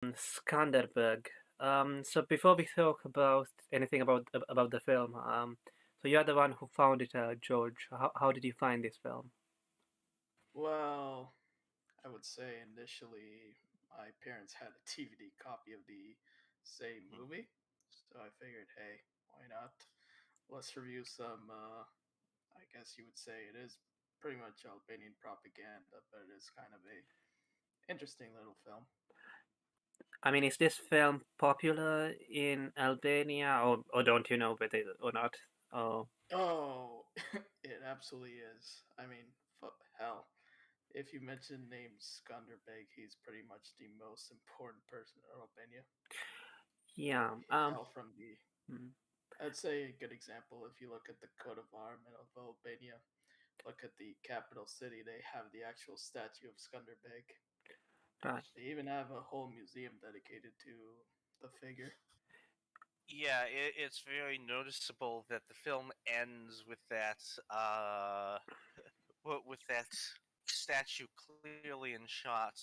Skanderbeg. So before we talk about anything about the film, so you're the one who found it, George. How did you find this film? Well, I would say initially my parents had a DVD copy of the same Hmm. movie, so I figured, hey, why not? Let's review some. I guess you would say it is pretty much Albanian propaganda, but it is kind of a interesting little film. I mean, is this film popular in Albania, or don't you know whether or not? Oh, Oh, it absolutely is. I mean, hell, if you mention name Skanderbeg, he's pretty much the most important person in Albania. yeah. Hell, from the Mm, I'd say a good example if you look at the coat of arms of Albania, look at the capital city, they have the actual statue of Skanderbeg. right. They even have a whole museum dedicated to the figure. Yeah, it's very noticeable that the film ends with with that statue clearly in shot,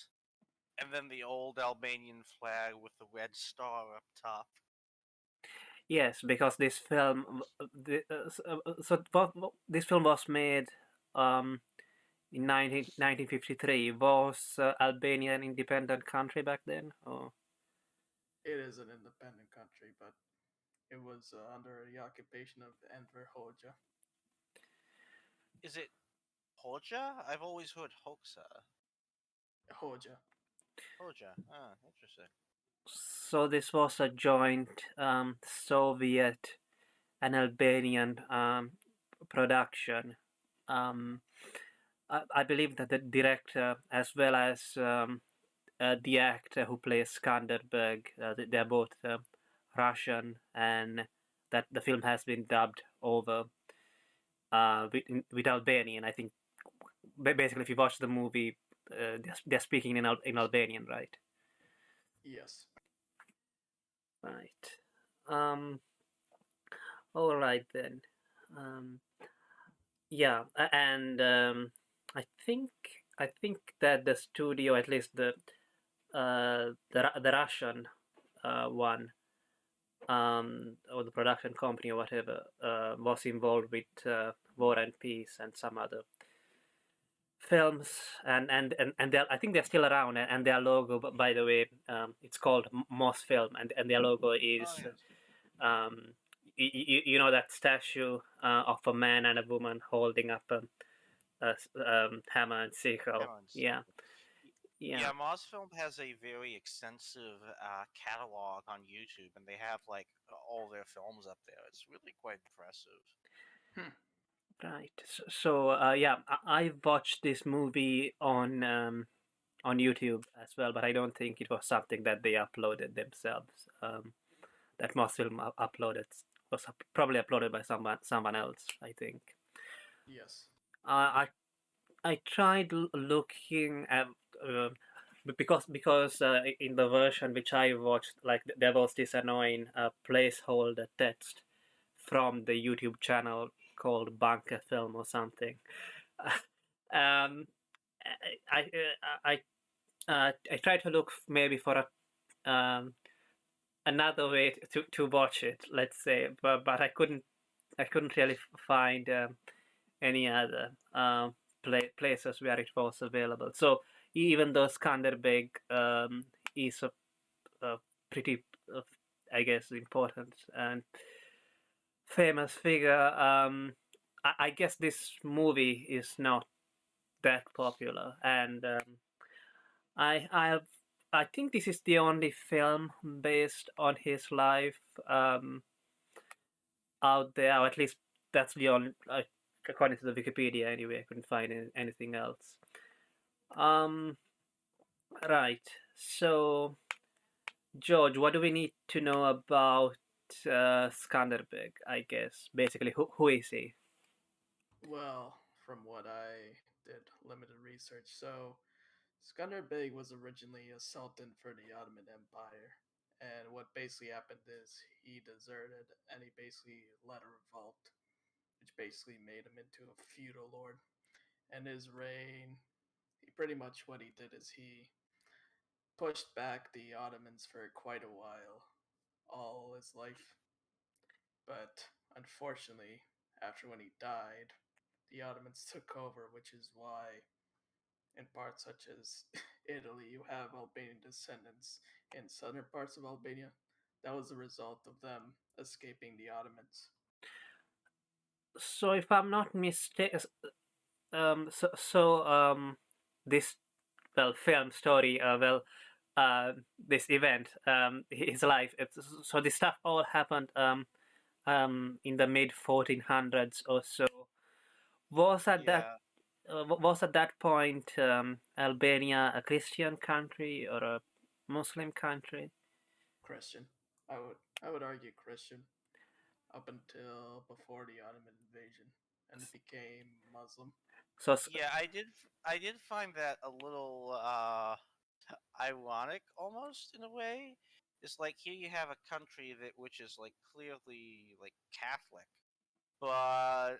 and then the old Albanian flag with the red star up top. Yes, because this film, this film was made um, in 1953. Was Albania an independent country back then? Or It is an independent country, but it was under the occupation of Enver Hoxha. Is it Hoja? I've always heard Hoxha. Hoxha. Hoja. Ah, interesting. so this was a joint Soviet and Albanian production. Um, I believe that the director, as well as the actor who plays Skanderbeg, they're both Russian, and that the film has been dubbed over with Albanian. I think basically, if you watch the movie, they're speaking in Albanian, right? Yes. Right. Um. All right then. Um. Yeah, and I think I think that the studio, at least the Russian one, or the production company or whatever, was involved with War and Peace and some other films, and I think they're still around, and their logo, by the way, it's called Moss Film, and their logo is Oh yes. um, you know that statue of a man and a woman holding up a hammer and sickle. Parents. Yeah, yeah. Yeah, Mosfilm has a very extensive catalog on YouTube, and they have like all their films up there. It's really quite impressive. Hmm. Right. So, yeah, I watched this movie on YouTube as well, but I don't think it was something that they uploaded themselves. That Mosfilm uploaded was probably uploaded by someone else, I think. Yes. I I tried looking at uh, because in the version which I watched, like there was this annoying placeholder text from the YouTube channel called Bunker Film or something. um, I I I tried to look maybe for another way to watch it, let's say, but I couldn't really find any other places where it was available. So even though Skanderbeg is a pretty, I guess, important and famous figure, I guess this movie is not that popular, and I I I think this is the only film based on his life out there, or at least that's the only, according to the Wikipedia anyway. I couldn't find anything else. Um, right. So, George, what do we need to know about Skanderbeg? I guess basically, who is he? Well, from what I did limited research, so Skanderbeg was originally a sultan for the Ottoman Empire, and what basically happened is he deserted and he basically led a revolt, which basically made him into a feudal lord. And his reign, he pretty much what he did is he pushed back the Ottomans for quite a while, all his life. But unfortunately, after when he died, the Ottomans took over, which is why, in parts such as Italy, you have Albanian descendants in southern parts of Albania. That was the result of them escaping the Ottomans. So if I'm not mistaken, this film story, this event, his life. So this stuff all happened in the mid 1400s or so. Was at that Yeah, was at that point Albania a Christian country or a Muslim country? Christian. I would argue Christian up until before the Ottoman invasion, and it became Muslim. So yeah, I did find that a little ironic almost in a way. It's like here you have a country that which is like clearly like Catholic, but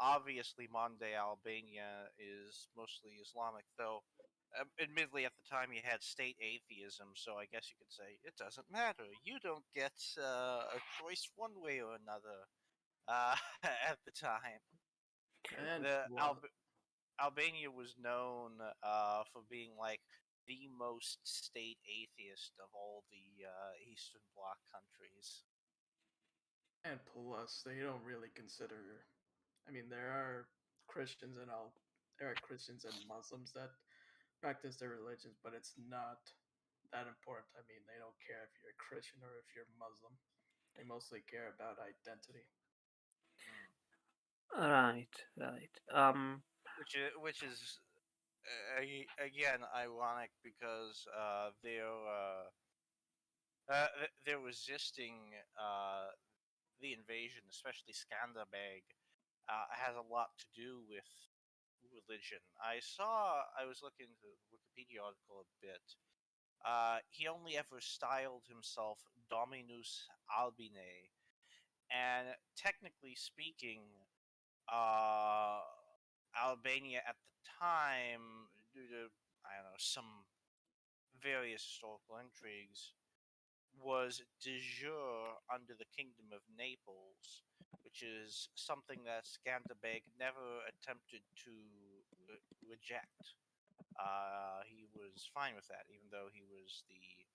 obviously modern day Albania is mostly Islamic, though. Admittedly, at the time you had state atheism, so I guess you could say it doesn't matter. You don't get a choice one way or another. At the time, And the well, Albania was known for being like the most state atheist of all the Eastern Bloc countries. and plus, they don't really consider. I mean, there are Christians and Muslims that practice their religions, but it's not that important. I mean, they don't care if you're a Christian or if you're Muslim. They mostly care about identity. Mm. right. Which is again ironic because they're resisting the invasion, especially Skanderbeg, has a lot to do with religion. I was looking into the Wikipedia article a bit. He only ever styled himself Dominus Albine, and technically speaking, uh, Albania at the time, due to I don't know some various historical intrigues, was de jure under the Kingdom of Naples, which is something that Skanderbeg never attempted to reject. He was fine with that, even though he was the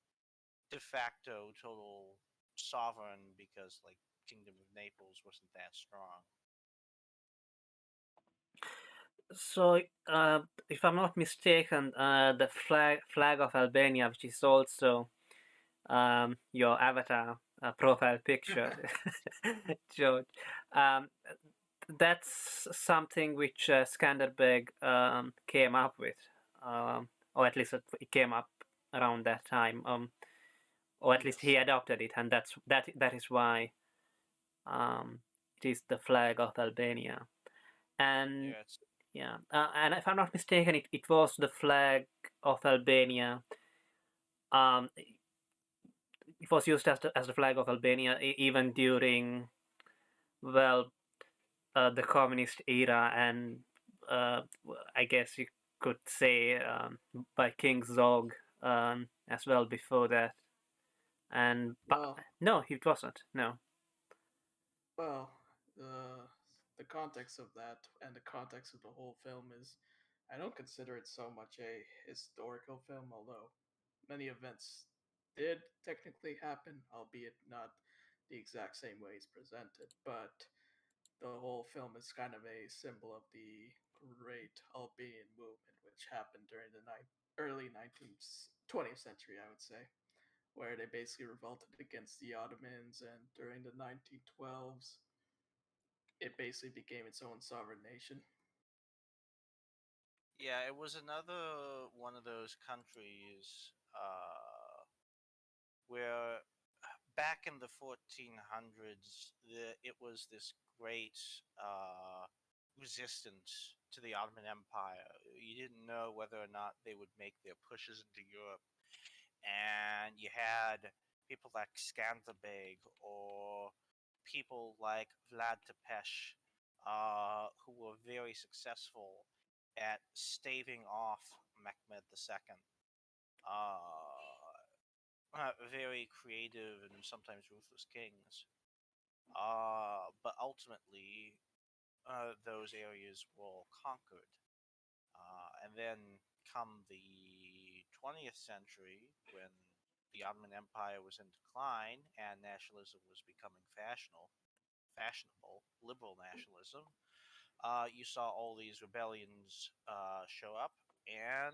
de facto total sovereign because, like, Kingdom of Naples wasn't that strong. So, if I'm not mistaken, the flag of Albania, which is also your avatar profile picture, George, um, that's something which Skanderbeg came up with, or at least it came up around that time, or at least he Yes. adopted it, and that is why um, it is the flag of Albania. And Yeah, it's yeah, and if I'm not mistaken, it was the flag of Albania. It was used as the flag of Albania even during, well, the communist era, and uh, I guess you could say by King Zog as well before that. And but Well, no, it wasn't. No. well, the context of that and the context of the whole film is, I don't consider it so much a historical film, although many events did technically happen, albeit not the exact same way it's presented. But the whole film is kind of a symbol of the great Albanian movement, which happened during the early 19th, 20th century, I would say, where they basically revolted against the Ottomans, and during the 1912s, it basically became its own sovereign nation. yeah, it was another one of those countries where back in the 1400s, it was this great resistance to the Ottoman Empire. You didn't know whether or not they would make their pushes into Europe, and you had people like Skanderbeg or people like Vlad Tepes, who were very successful at staving off Mehmed II. very creative and sometimes ruthless kings. But ultimately, those areas were all conquered. And then come the 20th century, when the Ottoman Empire was in decline and nationalism was becoming fashionable, liberal nationalism, you saw all these rebellions show up, and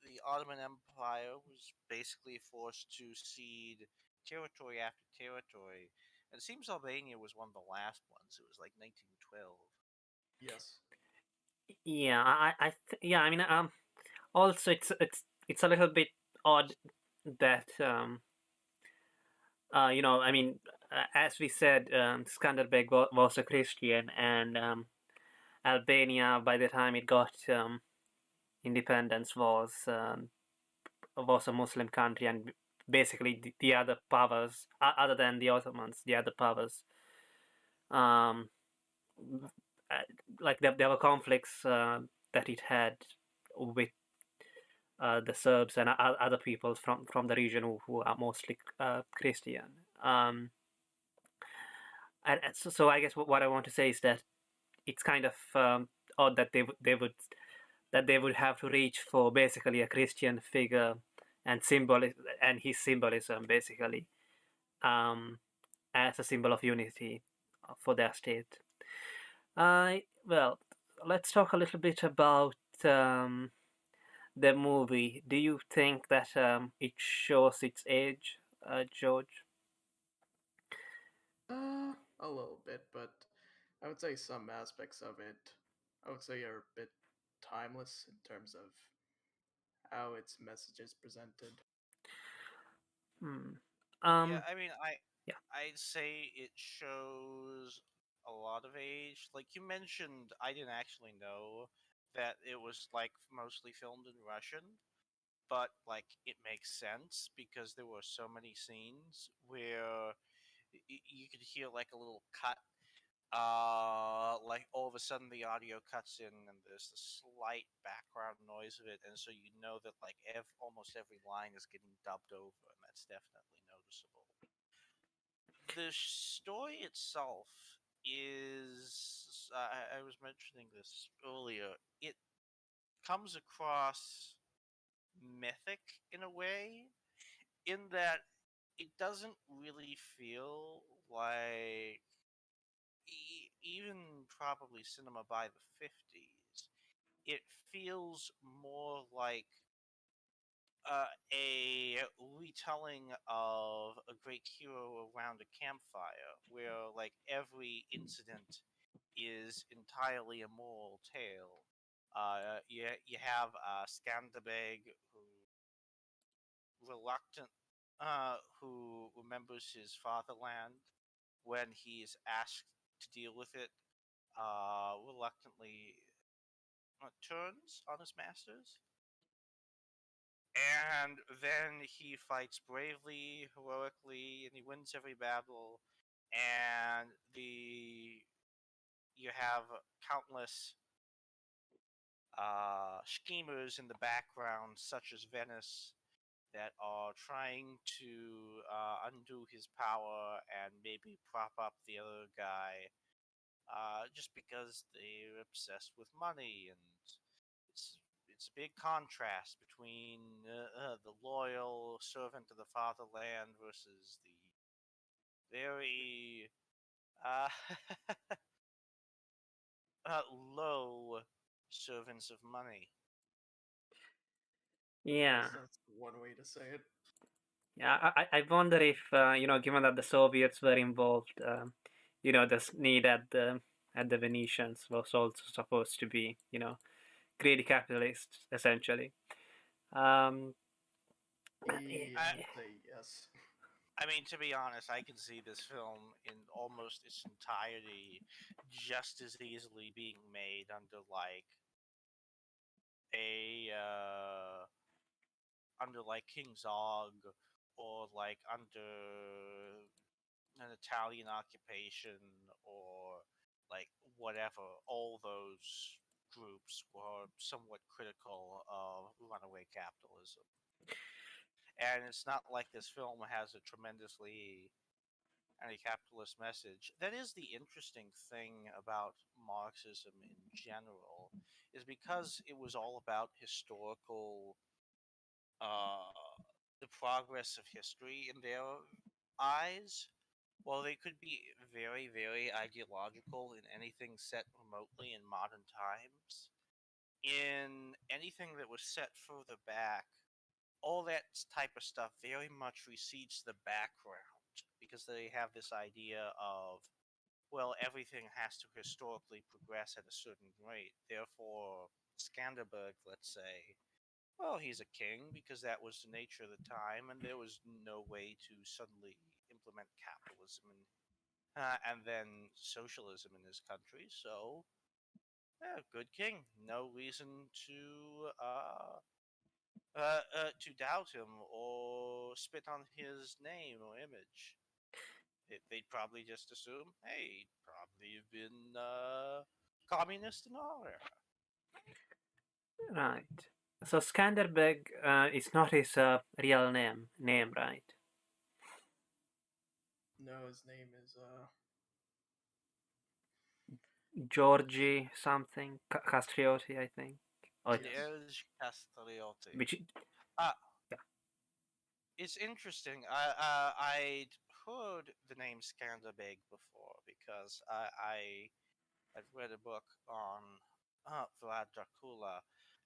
the Ottoman Empire was basically forced to cede territory after territory. And it seems Albania was one of the last ones. It was like 1912. Yes. Yeah, yeah, I mean, also it's a little bit odd that I mean, as we said, Skanderbeg was a Christian, and Albania, by the time it got independence, was a Muslim country, and basically the other powers, other than the Ottomans, the other powers, um, uh, like there were conflicts that it had with the Serbs and other peoples from the region who are mostly Christian. And so I guess what I want to say is that it's kind of odd that they would have to reach for basically a Christian figure and his symbolism basically, um, as a symbol of unity for their state. Well, let's talk a little bit about the movie. Do you think that it shows its age, George? A little bit, but I would say some aspects of it, I would say, are a bit timeless in terms of how its message is presented. Hmm. Yeah, Um, I mean, yeah. I'd say it shows a lot of age. Like you mentioned, I didn't actually know that it was like mostly filmed in Russian, but like it makes sense because there were so many scenes where you could hear like a little cut, like all of a sudden the audio cuts in and there's a slight background noise of it, and so you know that like almost every line is getting dubbed over, and that's definitely noticeable. The story itself is, I was mentioning this earlier, it comes across mythic in a way, in that it doesn't really feel like even probably cinema by the 50s. It feels more like a retelling of a great hero around a campfire, where like every incident is entirely a moral tale. You have Skanderbeg, reluctant, who remembers his fatherland when he's asked to deal with it, reluctantly turns on his masters, and then he fights bravely, heroically, and he wins every battle. And you have countless schemers in the background, such as Venice, that are trying to undo his power and maybe prop up the other guy, just because they're obsessed with money. And it's it's a big contrast between the loyal servant of the fatherland versus the very uh, low servants of money. I Yeah. guess that's one way to say it. Yeah, I wonder if given that the Soviets were involved, this need at the Venetians was also supposed to be, greedy capitalists essentially. Um, Yeah, I, I'd say yes. I mean, to be honest, I can see this film in almost its entirety just as easily being made a under like King Zog, or like under an Italian occupation, or like whatever. All those groups were somewhat critical of runaway capitalism. and it's not like this film has a tremendously anti-capitalist message. That is the interesting thing about Marxism in general, is because it was all about historical, uh, the progress of history in their eyes. While they could be very, very ideological in anything set remotely in modern times, in anything that was set further back, all that type of stuff very much recedes to the background because they have this idea of, well, everything has to historically progress at a certain rate. Therefore, Skanderbeg, let's say, well, he's a king because that was the nature of the time, and there was no way to suddenly implement capitalism and then socialism in his country. So, yeah, good king. No reason to doubt him or spit on his name or image. They'd probably just assume, hey, he'd probably have been communist and all that. Right. So Skanderbeg is not his real name, right? No, his name is Georgi something, Castriotti, I think. Or yes. There's Castriotti. which, Ah, yeah. it's interesting. I'd heard the name Skanderbeg before because I've read a book on Vlad Dracula,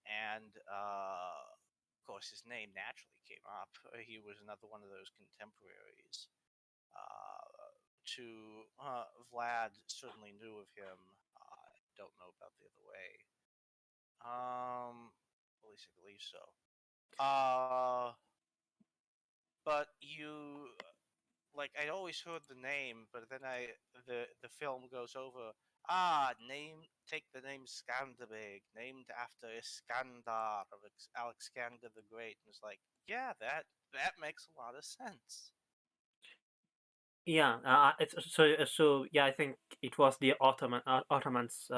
and of course his name naturally came up. He was another one of those contemporaries. To Vlad certainly knew of him. I don't know about the other way. At least I believe so. But you like I'd always heard the name, but then the film goes over. Take the name Skanderbeg, named after Iskandar of Alexander the Great, and it's like, yeah, that makes a lot of sense. Yeah, it's so yeah. I think it was the Ottomans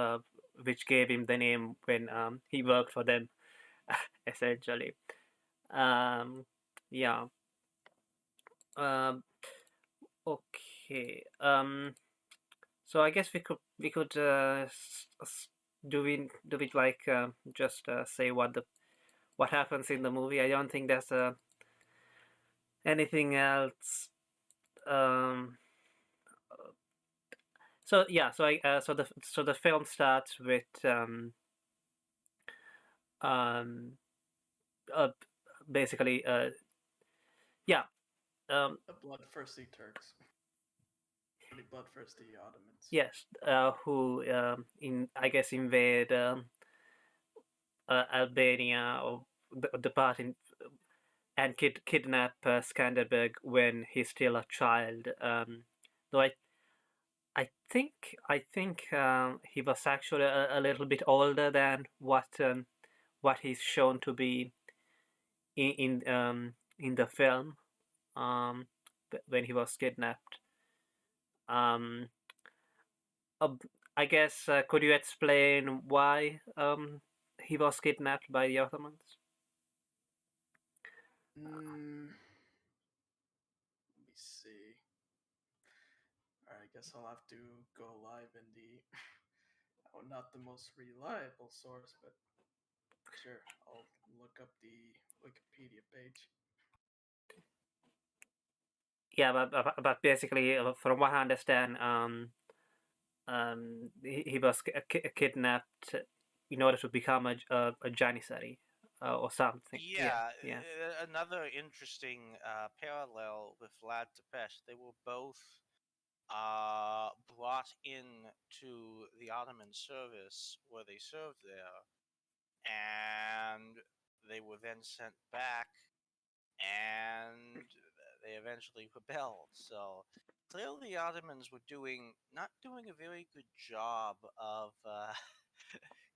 which gave him the name when he worked for them, essentially. Um, yeah. Um, okay. So I guess we could do we like just say what happens in the movie. I don't think there's anything else. Um, so yeah, so the film starts with um, uh, basically yeah The bloodthirsty Turks. Pretty bloodthirsty Ottomans. yes who in I guess invade Albania or the part in and kidnap Skanderbeg when he's still a child. Though I think he was actually a little bit older than what he's shown to be in the film um, when he was kidnapped. Um, uh, I guess could you explain why he was kidnapped by the Ottomans? Let me see. Alright, I guess I'll have to go live in the oh, not the most reliable source, but sure, I'll look up the Wikipedia page. Yeah, but basically, from what I understand, he was kidnapped in order to become a janissary or something. Yeah, Yeah, yeah, another interesting parallel with Vlad Tepes. They were both brought in to the Ottoman service where they served there, and they were then sent back, and they eventually rebelled. So clearly, the Ottomans were not doing a very good job of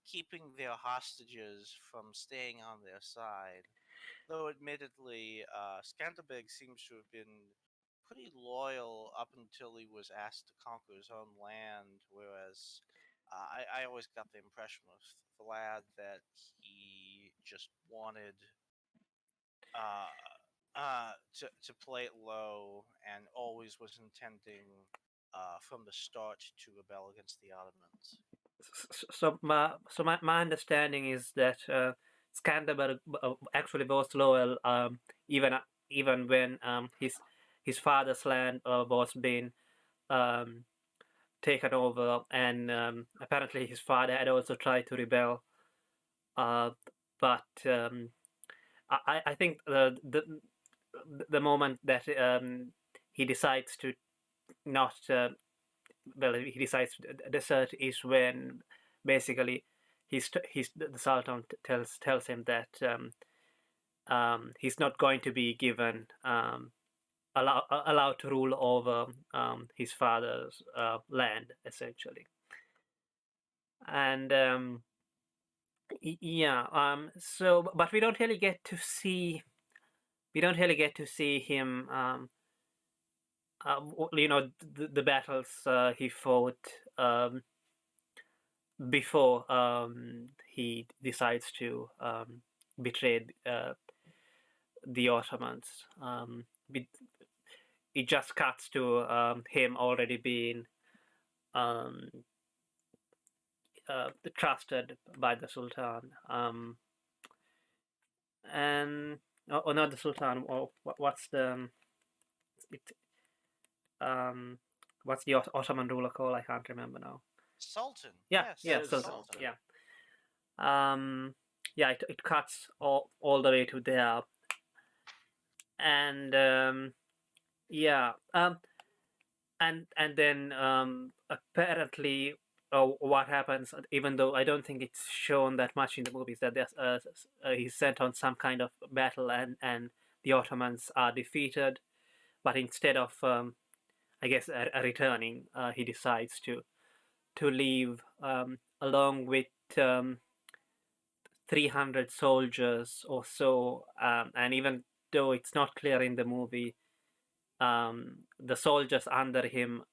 keeping their hostages from staying on their side. Though, admittedly, Skanderbeg seems to have been pretty loyal up until he was asked to conquer his own land, whereas I always got the impression with Vlad that he just wanted uh, to play it low, and always was intending from the start to rebel against the Ottomans. So my understanding is that Skanderbeg actually was loyal, even even when his father's land was being um, taken over, and apparently his father had also tried to rebel, uh, but I think the moment that he decides to not well, he decides to desert is when basically the Sultan tells him that he's not going to be given allowed to rule over his father's land essentially. And yeah, so but we don't really get to see him the battles he fought before he decides to betray the Ottomans. It, it just cuts to him already being um, trusted by the Sultan. And or not the Sultan. Or what's the it? Um, what's the Ottoman ruler called? I can't remember now. Sultan. Yeah, Yes, yeah, It is Sultan. Sultan. Yeah. Yeah, it cuts all the way to there, and yeah, and then apparently what happens, even though I don't think it's shown that much in the movies, that there's he's sent on some kind of battle, and the Ottomans are defeated, but instead of I guess returning, he decides to leave along with um, 300 soldiers or so, and even though it's not clear in the movie, the soldiers under him,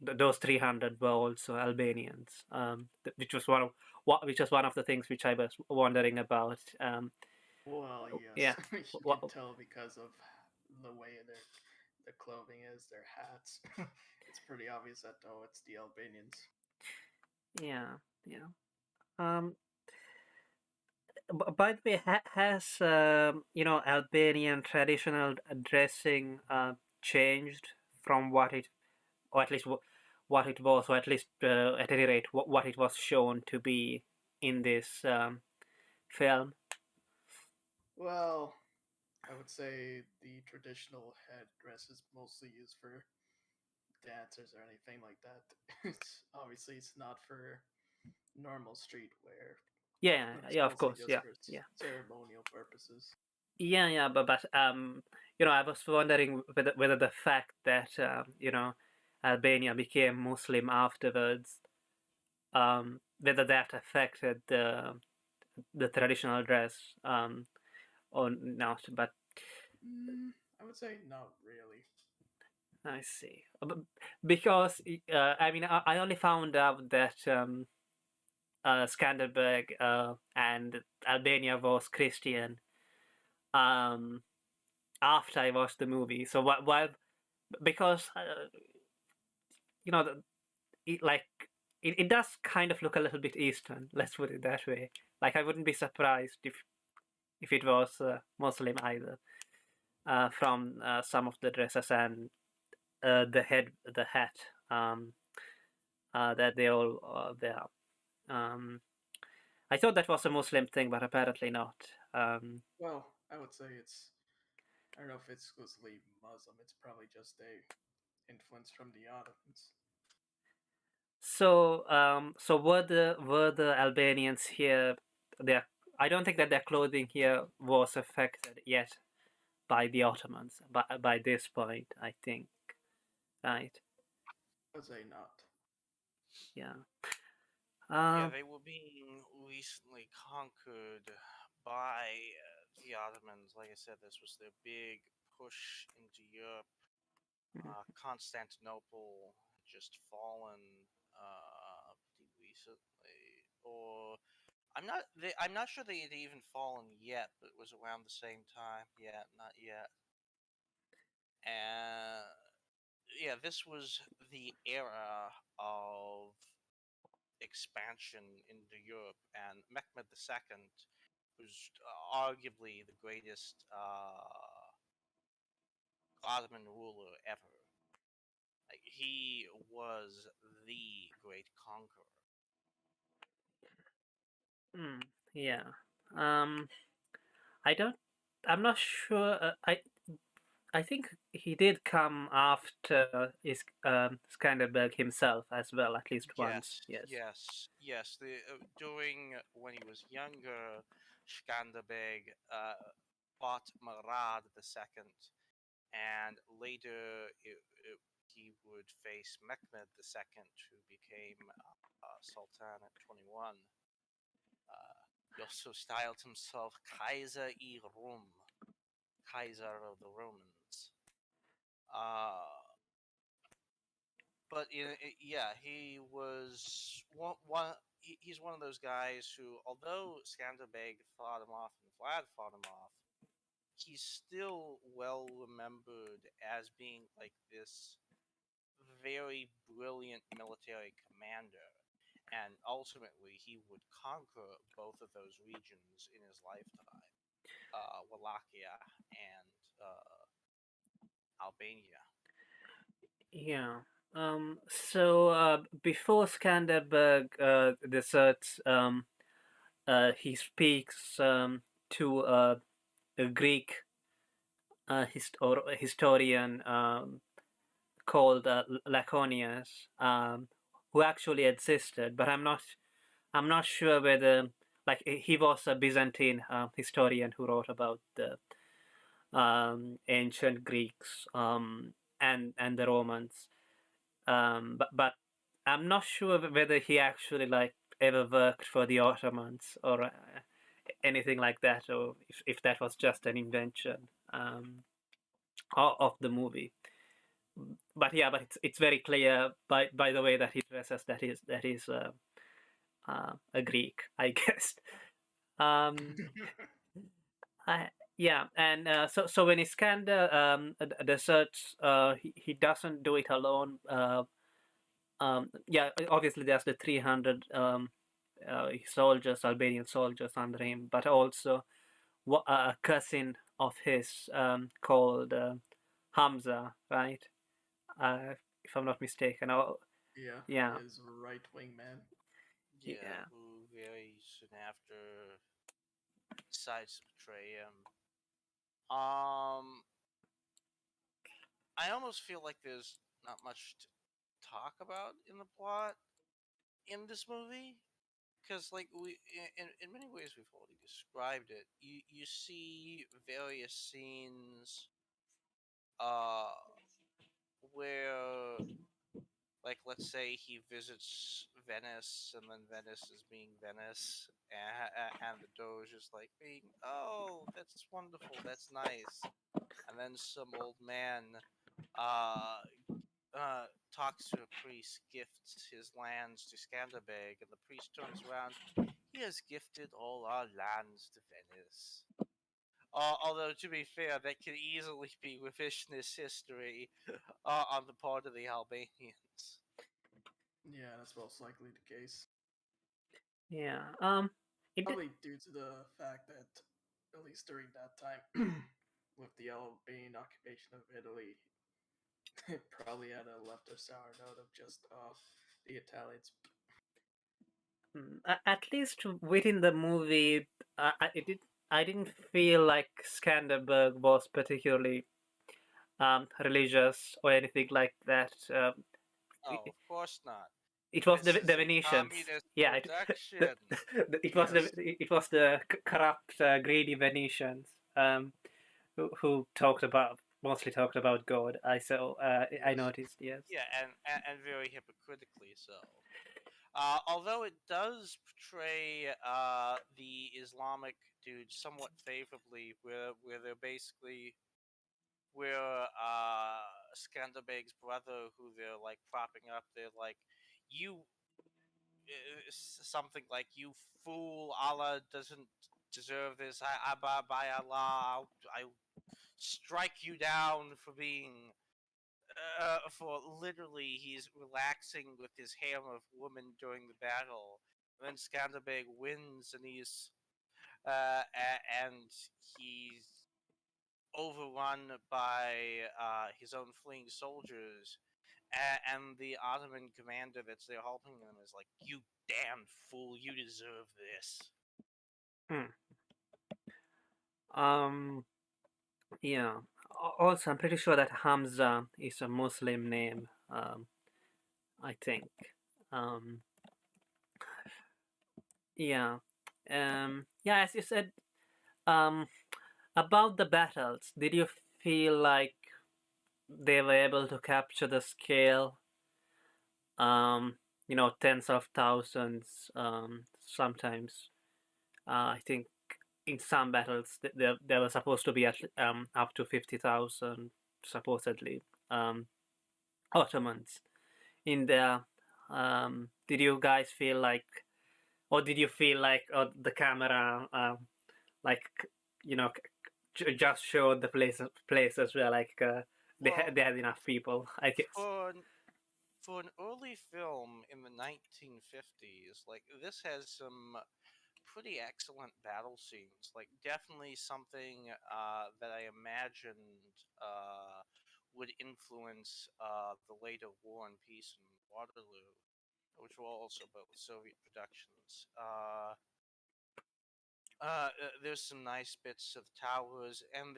those 300 were also Albanians, which was which was one of the things which I was wondering about. Well, Yeah, yes, you can wha- tell because of the way their clothing is, their hats. It's pretty obvious that it's the Albanians. yeah, yeah. Um, by the way, has Albanian traditional dressing changed from what it, or at least what it was, or at least at any rate what it was shown to be in this film? Well, I would say the traditional headdress is mostly used for dancers or anything like that. It's not for normal street wear, Yeah, but it's yeah, of mostly course, just yeah, for yeah, ceremonial purposes. yeah. But I was wondering whether the fact that Albania became Muslim afterwards, whether that affected the traditional dress or not. But I would say not really. I see. Because I mean, I only found out that Skanderbeg and Albania was Christian um, after I watched the movie. So while because you know like it does kind of look a little bit Eastern. Let's put it that way. Like I wouldn't be surprised if it was Muslim either from some of the dresses and the hat that they all wear. Um, I thought that was a Muslim thing, but apparently not. Well, I would say it's. I don't know if it's exclusively Muslim. It's probably just a influence from the Ottomans. So were the Albanians here? Their I don't think that their clothing here was affected yet by the Ottomans. By this point, I think, right? I would say not. Yeah. Yeah, Um. they were being recently conquered by the Ottomans. Like I said, this was their big push into Europe. Constantinople had just fallen pretty recently, or I'm not sure they had even fallen yet, but it was around the same time. Yeah, not yet. And yeah, this was the era of expansion into Europe, and Mehmed II was arguably the greatest Ottoman ruler ever. Like, he was the great conqueror. Mm, yeah. Um, I don't. I'm not sure. I think he did come after Skanderbeg himself as well, at least once. Yes, Yes. yes, yes. During when he was younger, Skanderbeg fought Murad II, and later he would face Mehmed II, who became Sultan at 21. He also styled himself Kaiser-i-Rum, Kaiser of the Romans. Uh, but yeah, he was he's one of those guys who, although Skanderbeg fought him off and Vlad fought him off, he's still well remembered as being like this very brilliant military commander. And ultimately, he would conquer both of those regions in his lifetime, Wallachia and Albania. Yeah. So before Skanderbeg deserts, he speaks to a Greek historian called Laconius, who actually existed, but I'm not sure whether like he was a Byzantine historian who wrote about the ancient Greeks and the Romans. But I'm not sure whether he actually like ever worked for the Ottomans or anything like that, or if that was just an invention of the movie. But yeah, but it's very clear by the way that he dresses that is a Greek, I guess. Um, I, yeah, and so when Iskander deserts, he doesn't do it alone. Yeah, obviously there's the 300 soldiers, Albanian soldiers under him, but also a cousin of his called Hamza, right? If I'm not mistaken. Oh, Yeah, yeah, his right wing man. Yeah, yeah, who very soon after decides to betray him. Um, I almost feel like there's not much to talk about in the plot in this movie, because like in many ways we've already described it. You see various scenes uh where, like, let's say he visits Venice, and then Venice is being Venice, and the Doge is like being, oh, that's wonderful, that's nice, and then some old man uh talks to a priest, gifts his lands to Skanderbeg, and the priest turns around. He has gifted all our lands to Venice. Although, to be fair, that could easily be revisionist history on the part of the Albanians. Yeah, that's most likely the case. yeah. It did, Probably due to the fact that, at least during that time, with the Albanian occupation of Italy, it probably had a left a sour note of just the Italians. at least within the movie, I didn't feel like Skanderbeg was particularly religious or anything like that. Oh, of course not. It was This the is a Venetians. communist Yeah, production. Yes. it was the corrupt, greedy Venetians who talked about mostly talked about God. I Yes. noticed. Yes. Yeah, and very hypocritically so. Although it does portray the Islamic dude somewhat favorably, where they're basically where Skanderbeg's brother, who they're like propping up, they're like, you something like, "You fool! Allah doesn't deserve this. By Allah, I'll strike you down for being." For literally, he's relaxing with his harem of women during the battle. And then Skanderbeg wins, and and he's overrun by his own fleeing soldiers. And the Ottoman commander that's there helping them is like, "You damned fool! You deserve this." Hmm. Um. Yeah. Also, I'm pretty sure that Hamza is a Muslim name. I think. Um. Yeah. Yeah. As you said. Um. About the battles, did you feel like they were able to capture the scale? Tens of thousands. Sometimes. I think in some battles there were supposed to be up to 50,000 supposedly Ottomans in there. Did you guys feel like, or did you feel like the camera like just showed the places where like Well, they had enough people, I guess. for for an early film in the 1950s, like, this has some pretty excellent battle scenes. Like, definitely something that I imagined would influence the later War and Peace and Waterloo, which were also both Soviet productions. There's some nice bits of towers, and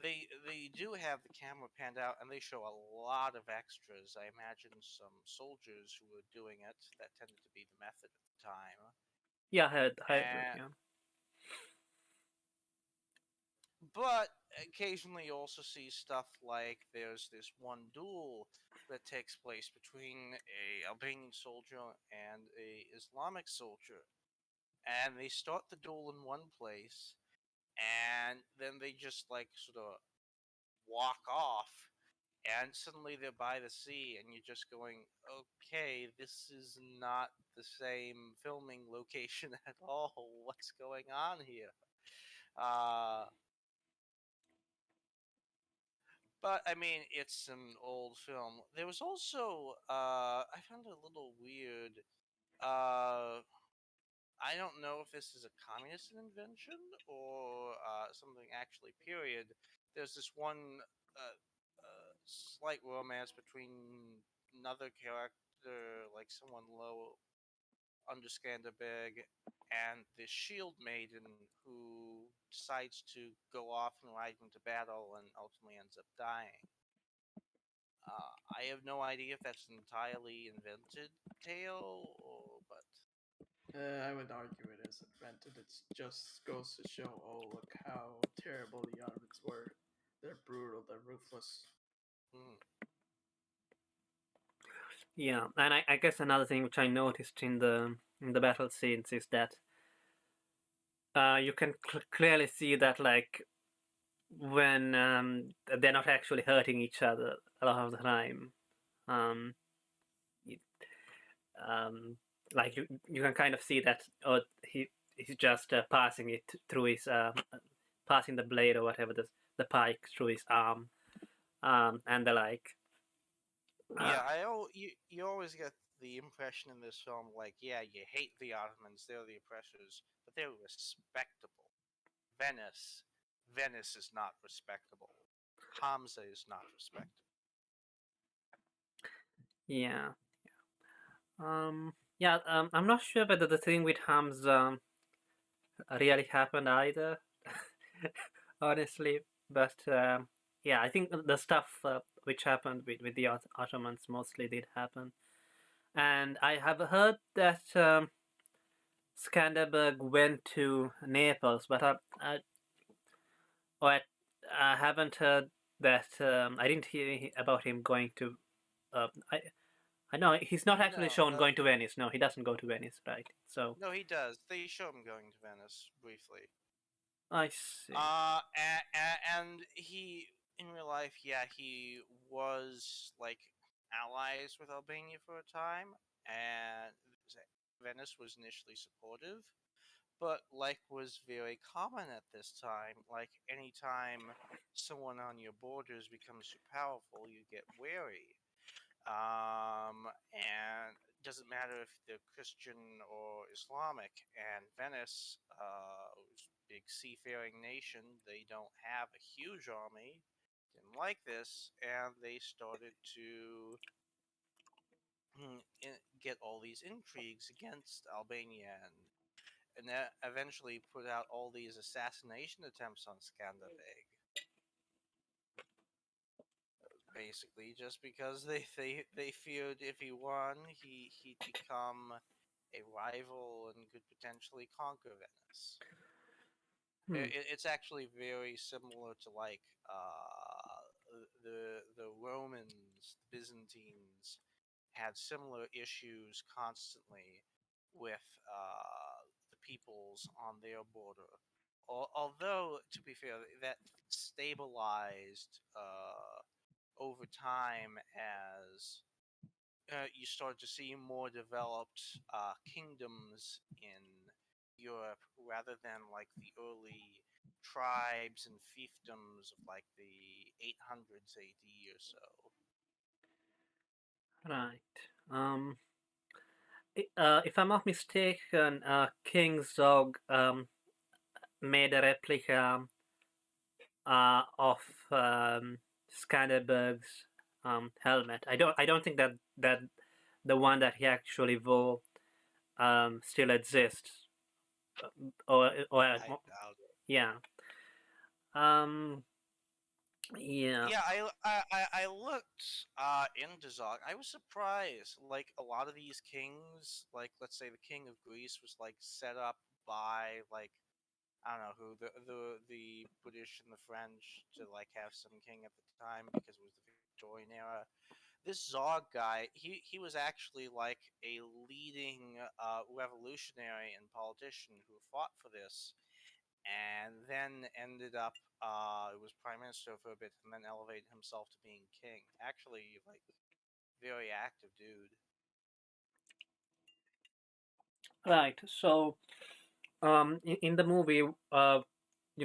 they do have the camera panned out, and they show a lot of extras. I imagine some soldiers who were doing it. That tended to be the method at the time. Yeah, I heard, And yeah. but occasionally you also see stuff like there's this one duel that takes place between a Albanian soldier and a Islamic soldier, and they start the duel in one place, and then they just like sort of walk off, and suddenly they're by the sea, and you're just going, okay, this is not the same filming location at all. What's going on here? Uh, but I mean, it's an old film. There was also, I found it a little weird. Uh, I don't know if this is a communist invention or something actually period. There's this one slight romance between another character, like someone low under Skanderbeg, and this shield maiden who decides to go off and ride into battle and ultimately ends up dying. I have no idea if that's an entirely invented tale, but I would argue it is invented. It just goes to show, oh, look how terrible the Ottomans were. They're brutal, they're ruthless. hmm. Yeah, and I guess another thing which I noticed in the battle scenes is that you can clearly see that like when they're not actually hurting each other a lot of the time. Um, it- um, like you can kind of see that he's just passing it through his passing the blade or whatever the pike through his arm, and the like. Yeah, you always get the impression in this film, like, yeah, you hate the Ottomans, they're the oppressors, but they're respectable. Venice, Venice is not respectable. Hamza is not respectable. Yeah. Yeah. I'm not sure whether the thing with Hamza really happened either, honestly. But yeah, I think the stuff which happened with the Ottomans mostly did happen. And I have heard that Skanderbeg went to Naples, but I, I haven't heard that. I didn't hear about him going to. I know he's not actually No, shown going to Venice. No, he doesn't go to Venice, right? So no, he does. They show him going to Venice briefly. I see. And he, in real life, yeah, he was like allies with Albania for a time, and Venice was initially supportive, but like was very common at this time, like anytime someone on your borders becomes too powerful, you get wary. And it doesn't matter if they're Christian or Islamic. And Venice, was a big seafaring nation, they don't have a huge army, didn't like this, and they started to get all these intrigues against Albania, and that eventually put out all these assassination attempts on Skanderbeg. Basically, just because they feared if he won, he'd become a rival and could potentially conquer Venice. Hmm. It's actually very similar to like the Romans, the Byzantines had similar issues constantly with the peoples on their border. Although, to be fair, that stabilized over time as you start to see more developed kingdoms in Europe rather than like the early tribes and fiefdoms of like the 800s AD or so. Right. If I'm not mistaken, King Zog made a replica of Skanderbeg's helmet. I don't think that the one that he actually wore still exists, or I doubt it. yeah. Um, yeah. Yeah, I looked into Zog. I was surprised. Like a lot of these kings, like let's say the king of Greece was like set up by like I don't know who the British and the French to like have some king at the time because it was the Victorian era. This Zog guy, he was actually like a leading revolutionary and politician who fought for this, and then ended up was prime minister for a bit, and then elevated himself to being king. Actually, like very active dude. Right. So, in the movie, you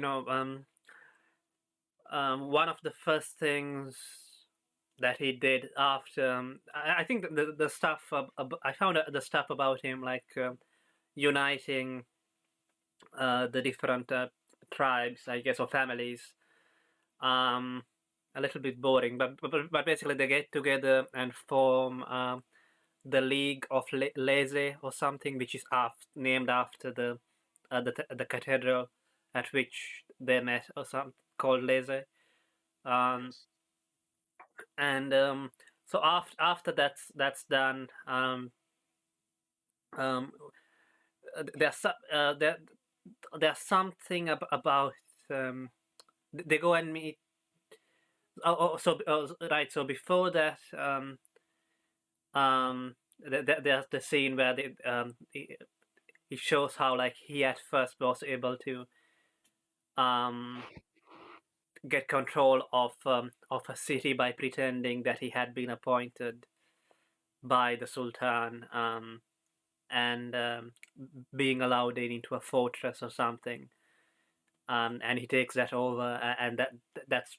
know, one of the first things that he did after, I think the stuff I found the stuff about him, like uniting the different tribes, I guess, or families, um, a little bit boring. But basically, they get together and form the League of Leze or something, which is named after the cathedral at which they met, or something called Leze. Um, Yes. and so after that's done, um, there there's something about they go and meet. Right. So before that, there's the scene where it shows how like he at first was able to um get control of a city by pretending that he had been appointed by the Sultan, and being allowed in into a fortress or something, and he takes that over, and that's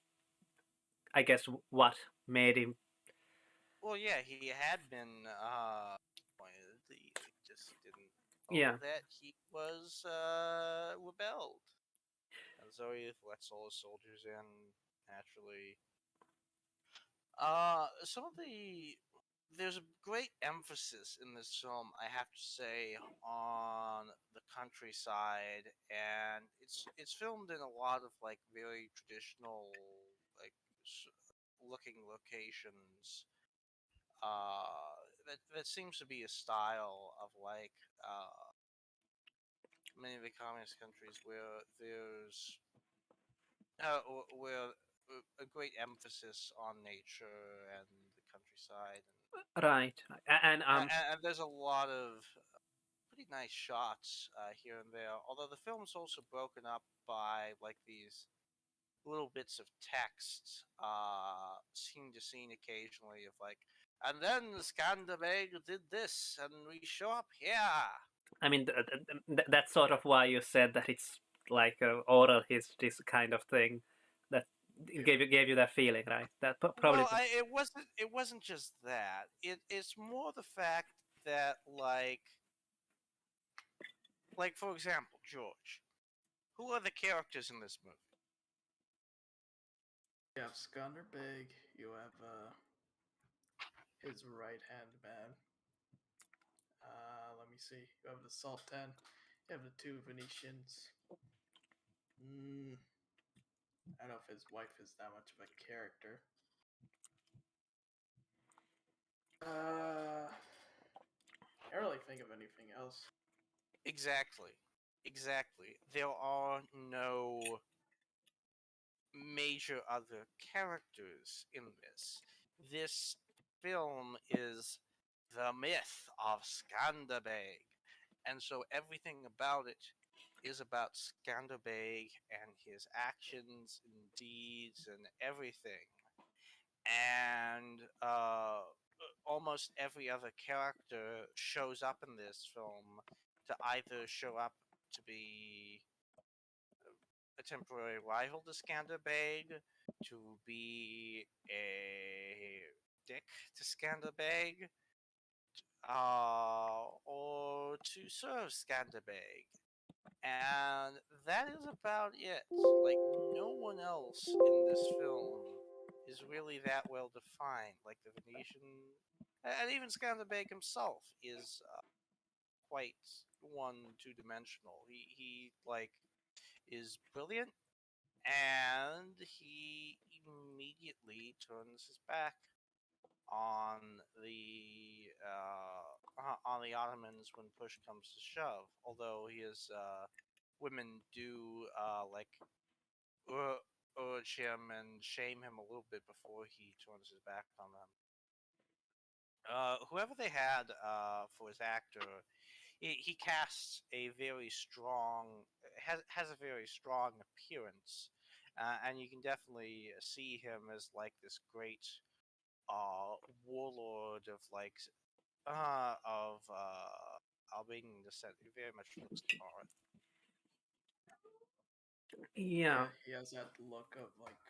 I guess what made him. Well, yeah, he had been appointed. He just didn't Yeah. know that he was rebelled, and so he lets all his soldiers in naturally. Some of there's a great emphasis in this film, I have to say, on the countryside, and it's filmed in a lot of like very traditional, like looking locations. That seems to be a style of like many of the communist countries where there's where a great emphasis on nature and the countryside, Right. And and there's a lot of pretty nice shots here and there. Although the film's also broken up by like these little bits of text, scene to scene occasionally of like And then Skanderbeg did this, and we show up here. I mean, that's sort of why you said that it's like a oral history kind of thing. That Yeah. gave you that feeling, right? That probably. Well, it wasn't just that. It's more the fact that like for example, George, who are the characters in this movie? You have Skanderbeg. You have his right hand man. Let me see. You have the Sultan. You have the two Venetians. I don't know if his wife is that much of a character. I can't really think of anything else. Exactly. There are no major other characters in this. This film is the myth of Skanderbeg, and so everything about it is about Skanderbeg and his actions and deeds and everything. And almost every other character shows up in this film to either show up to be a temporary rival to Skanderbeg, to be a dick to Skanderbeg, or to serve Skanderbeg. And that is about it. Like, no one else in this film is really that well defined. Like, the Venetian, and even Skanderbeg himself is quite two-dimensional. He like is brilliant, and he immediately turns his back on the Ottomans when push comes to shove. Although his women do urge him and shame him a little bit before he turns his back on them. Whoever they had for his actor, he casts a very strong has a very strong appearance, and you can definitely see him as like this great warlord of Albanian descent. He very much looks for it. Yeah. Yeah, he has that look of like,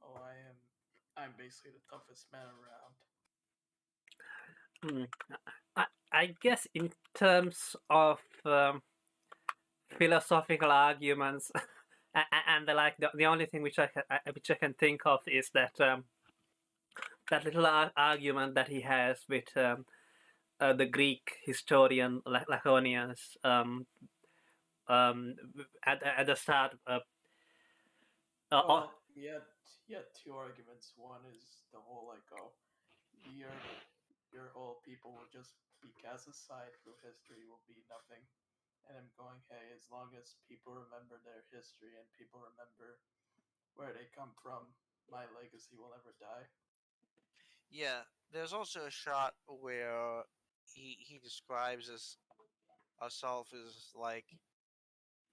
oh, I'm basically the toughest man around. I guess in terms of philosophical arguments, and the only thing which I can think of is that that little argument that he has with the Greek historian Laconius um, at the start. Well, he had two arguments. One is the whole like, oh, your your whole people will just be cast aside through history, will be nothing. And I'm going, hey, as long as people remember their history and people remember where they come from, my legacy will never die. Yeah, there's also a shot where he describes his herself as like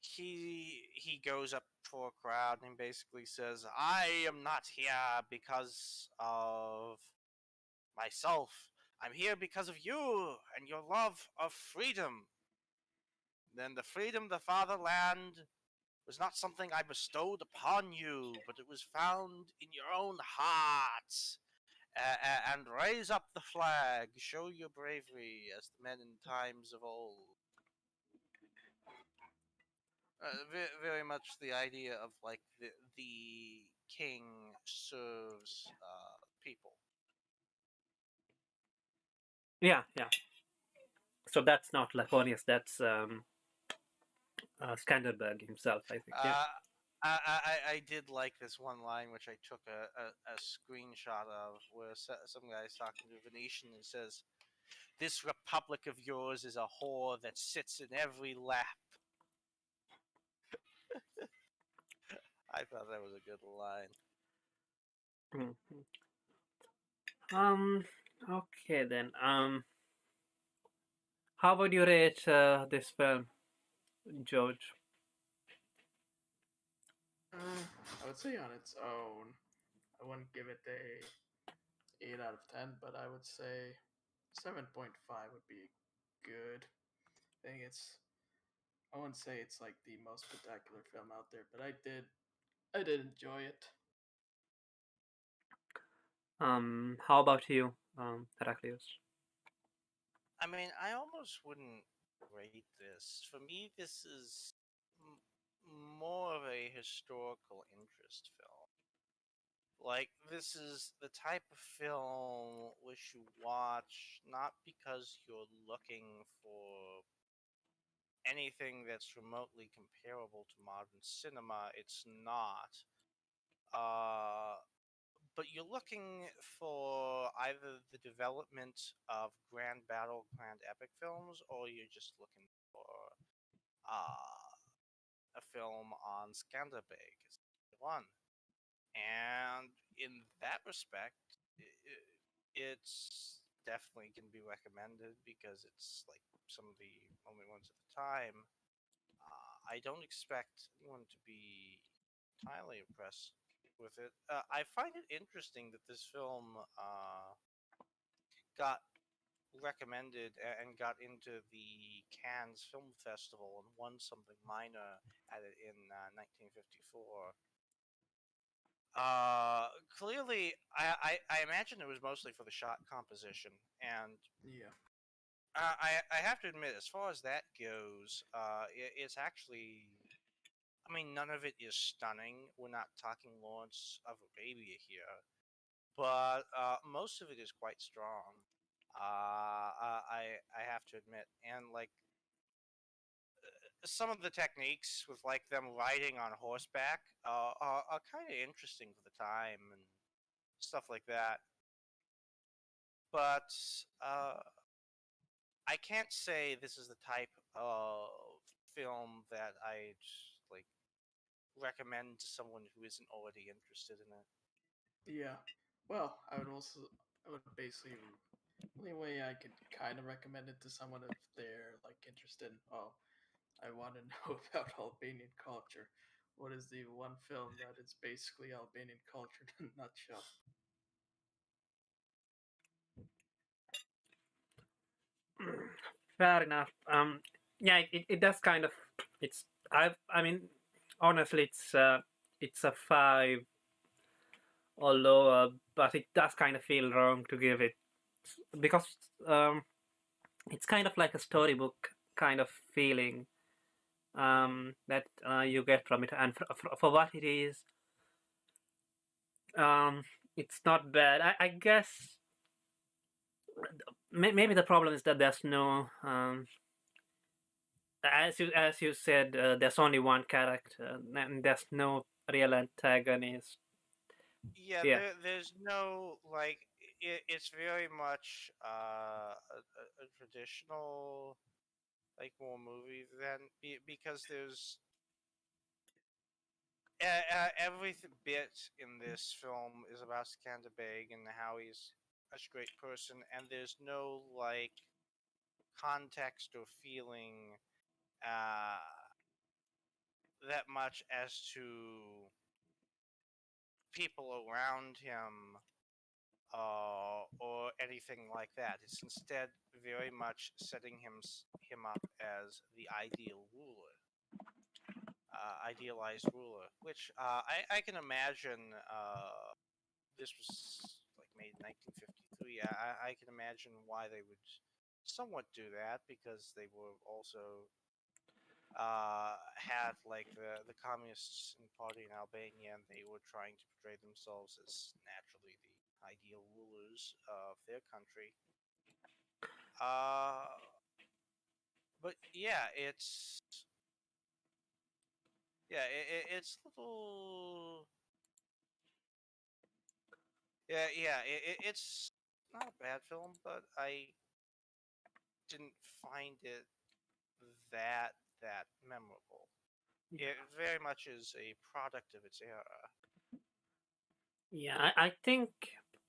he goes up for a crowd and basically says, "I am not here because of myself. I'm here because of you and your love of freedom. Then the freedom of the fatherland was not something I bestowed upon you, but it was found in your own hearts. And raise up the flag, show your bravery as the men in times of old." Very much the idea of like the king serves people. Yeah, yeah. So that's not Laconius. That's Skanderbeg himself, I think. Yeah. I did like this one line which I took a screenshot of where some guy's talking to a Venetian and says, "This republic of yours is a whore that sits in every lap." I thought that was a good line. Mhm. Okay then. How would you rate this film, George? I would say on its own, I wouldn't give it 8 out of 10, but I would say 7.5 would be good. I think I wouldn't say it's like the most spectacular film out there, but I did enjoy it. How about you, Heraclius? I mean, I almost wouldn't rate this. For me, this is more of a historical interest film. Like, this is the type of film which you watch not because you're looking for anything that's remotely comparable to modern cinema. It's not. Uh, but you're looking for either the development of grand battle, grand epic films, or you're just looking for a film on Skanderbeg one. And in that respect, it's definitely can be recommended because it's like some of the only ones at the time. I don't expect anyone to be entirely impressed with it. I find it interesting that this film got recommended and got into the Cannes Film Festival and won something minor at it in 1954. Clearly, I imagine it was mostly for the shot composition, and Yeah. I have to admit, as far as that goes, it's actually. I mean, none of it is stunning. We're not talking Lawrence of Arabia here, but most of it is quite strong. I have to admit, and like some of the techniques with like them riding on horseback are kind of interesting for the time and stuff like that. But uh, I can't say this is the type of film that I'd like recommend to someone who isn't already interested in it. Yeah. Well, I would basically, only way I could kind of recommend it to someone if they're like interested in, oh, I want to know about Albanian culture. What is the one film that is basically Albanian culture in a nutshell? Fair enough. Yeah, it does kind of. It's I mean, honestly, it's a five or lower, but it does kind of feel wrong to give it because um, it's kind of like a storybook kind of feeling that you get from it, and for what it is, um, it's not bad. I guess maybe the problem is that there's no as you said, there's only one character, and there's no real antagonist. Yeah, Yeah, there's no like it's very much a traditional like war movie then because there's every bit in this film is about Skanderbeg and how he's a straight person, and there's no like context or feeling uh, that much as to people around him or anything like that. It's instead very much setting him up as the ideal ruler, idealized ruler, which I can imagine this was like made in 1953. I can imagine why they would somewhat do that because they were also had like the communists in party in Albania, and they were trying to portray themselves as naturally the ideal rulers of their country. Uh, but yeah, it's little it's not a bad film, but I didn't find it that that memorable. It very much is a product of its era. yeah. I think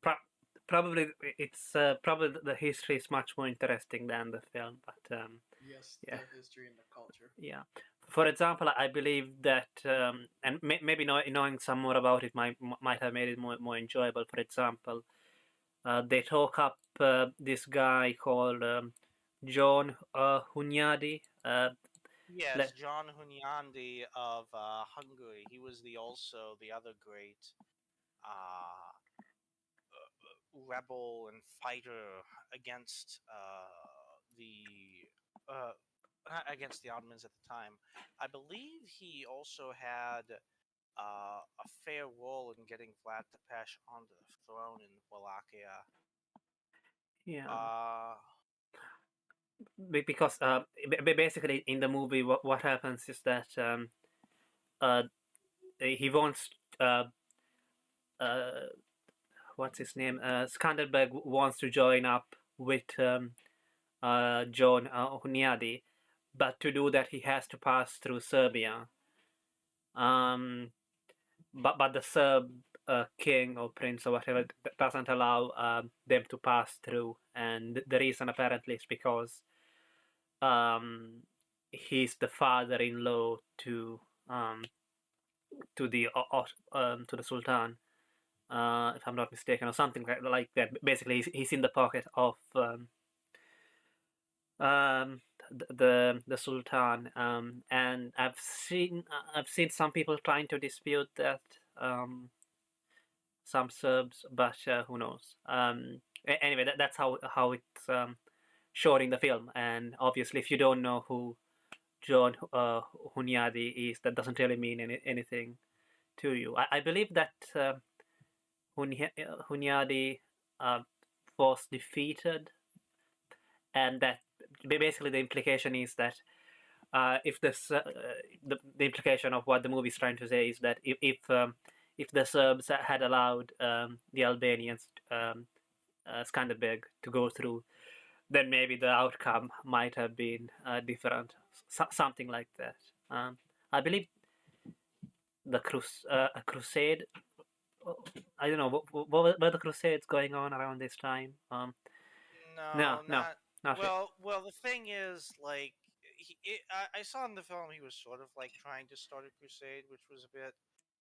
pro- probably it's probably the history is much more interesting than the film, but Yes, yeah, the history and the culture. yeah. For example, I believe that, and maybe knowing some more about it might have made it more enjoyable. For example, they talk up this guy called John Hunyadi. Yes, John Hunyadi of Hungary. He was also the other great uh, rebel and fighter against uh, against the Ottomans at the time. I believe he also had a fair role in getting Vlad Tepes onto the throne in Wallachia. Yeah, Uh, because basically in the movie, what happens is that uh, he wants uh, what's his name? Skanderbeg wants to join up with John Hunyadi, but to do that he has to pass through Serbia. Um, but the Serb king or prince or whatever doesn't allow them to pass through, and the reason apparently is because um, he's the father-in-law um, to the Sultan, if I'm not mistaken, or something like that. Basically, he's in the pocket of um, the Sultan, and I've seen some people trying to dispute that. Some Serbs, but who knows? Anyway, that's how it's shown in the film. And obviously, if you don't know who John Hunyadi is, that doesn't really mean anything to you. I believe that Hunyadi uh, was defeated, and that basically the implication is that if this the implication of what the movie is trying to say is that if the Serbs had allowed the Albanians Skanderbeg to go through, then maybe the outcome might have been different, something like that. I believe a crusade. I don't know. Were the crusades going on around this time? No, no, no, not not really. well. Well, the thing is, like, I saw in the film he was sort of like trying to start a crusade, which was a bit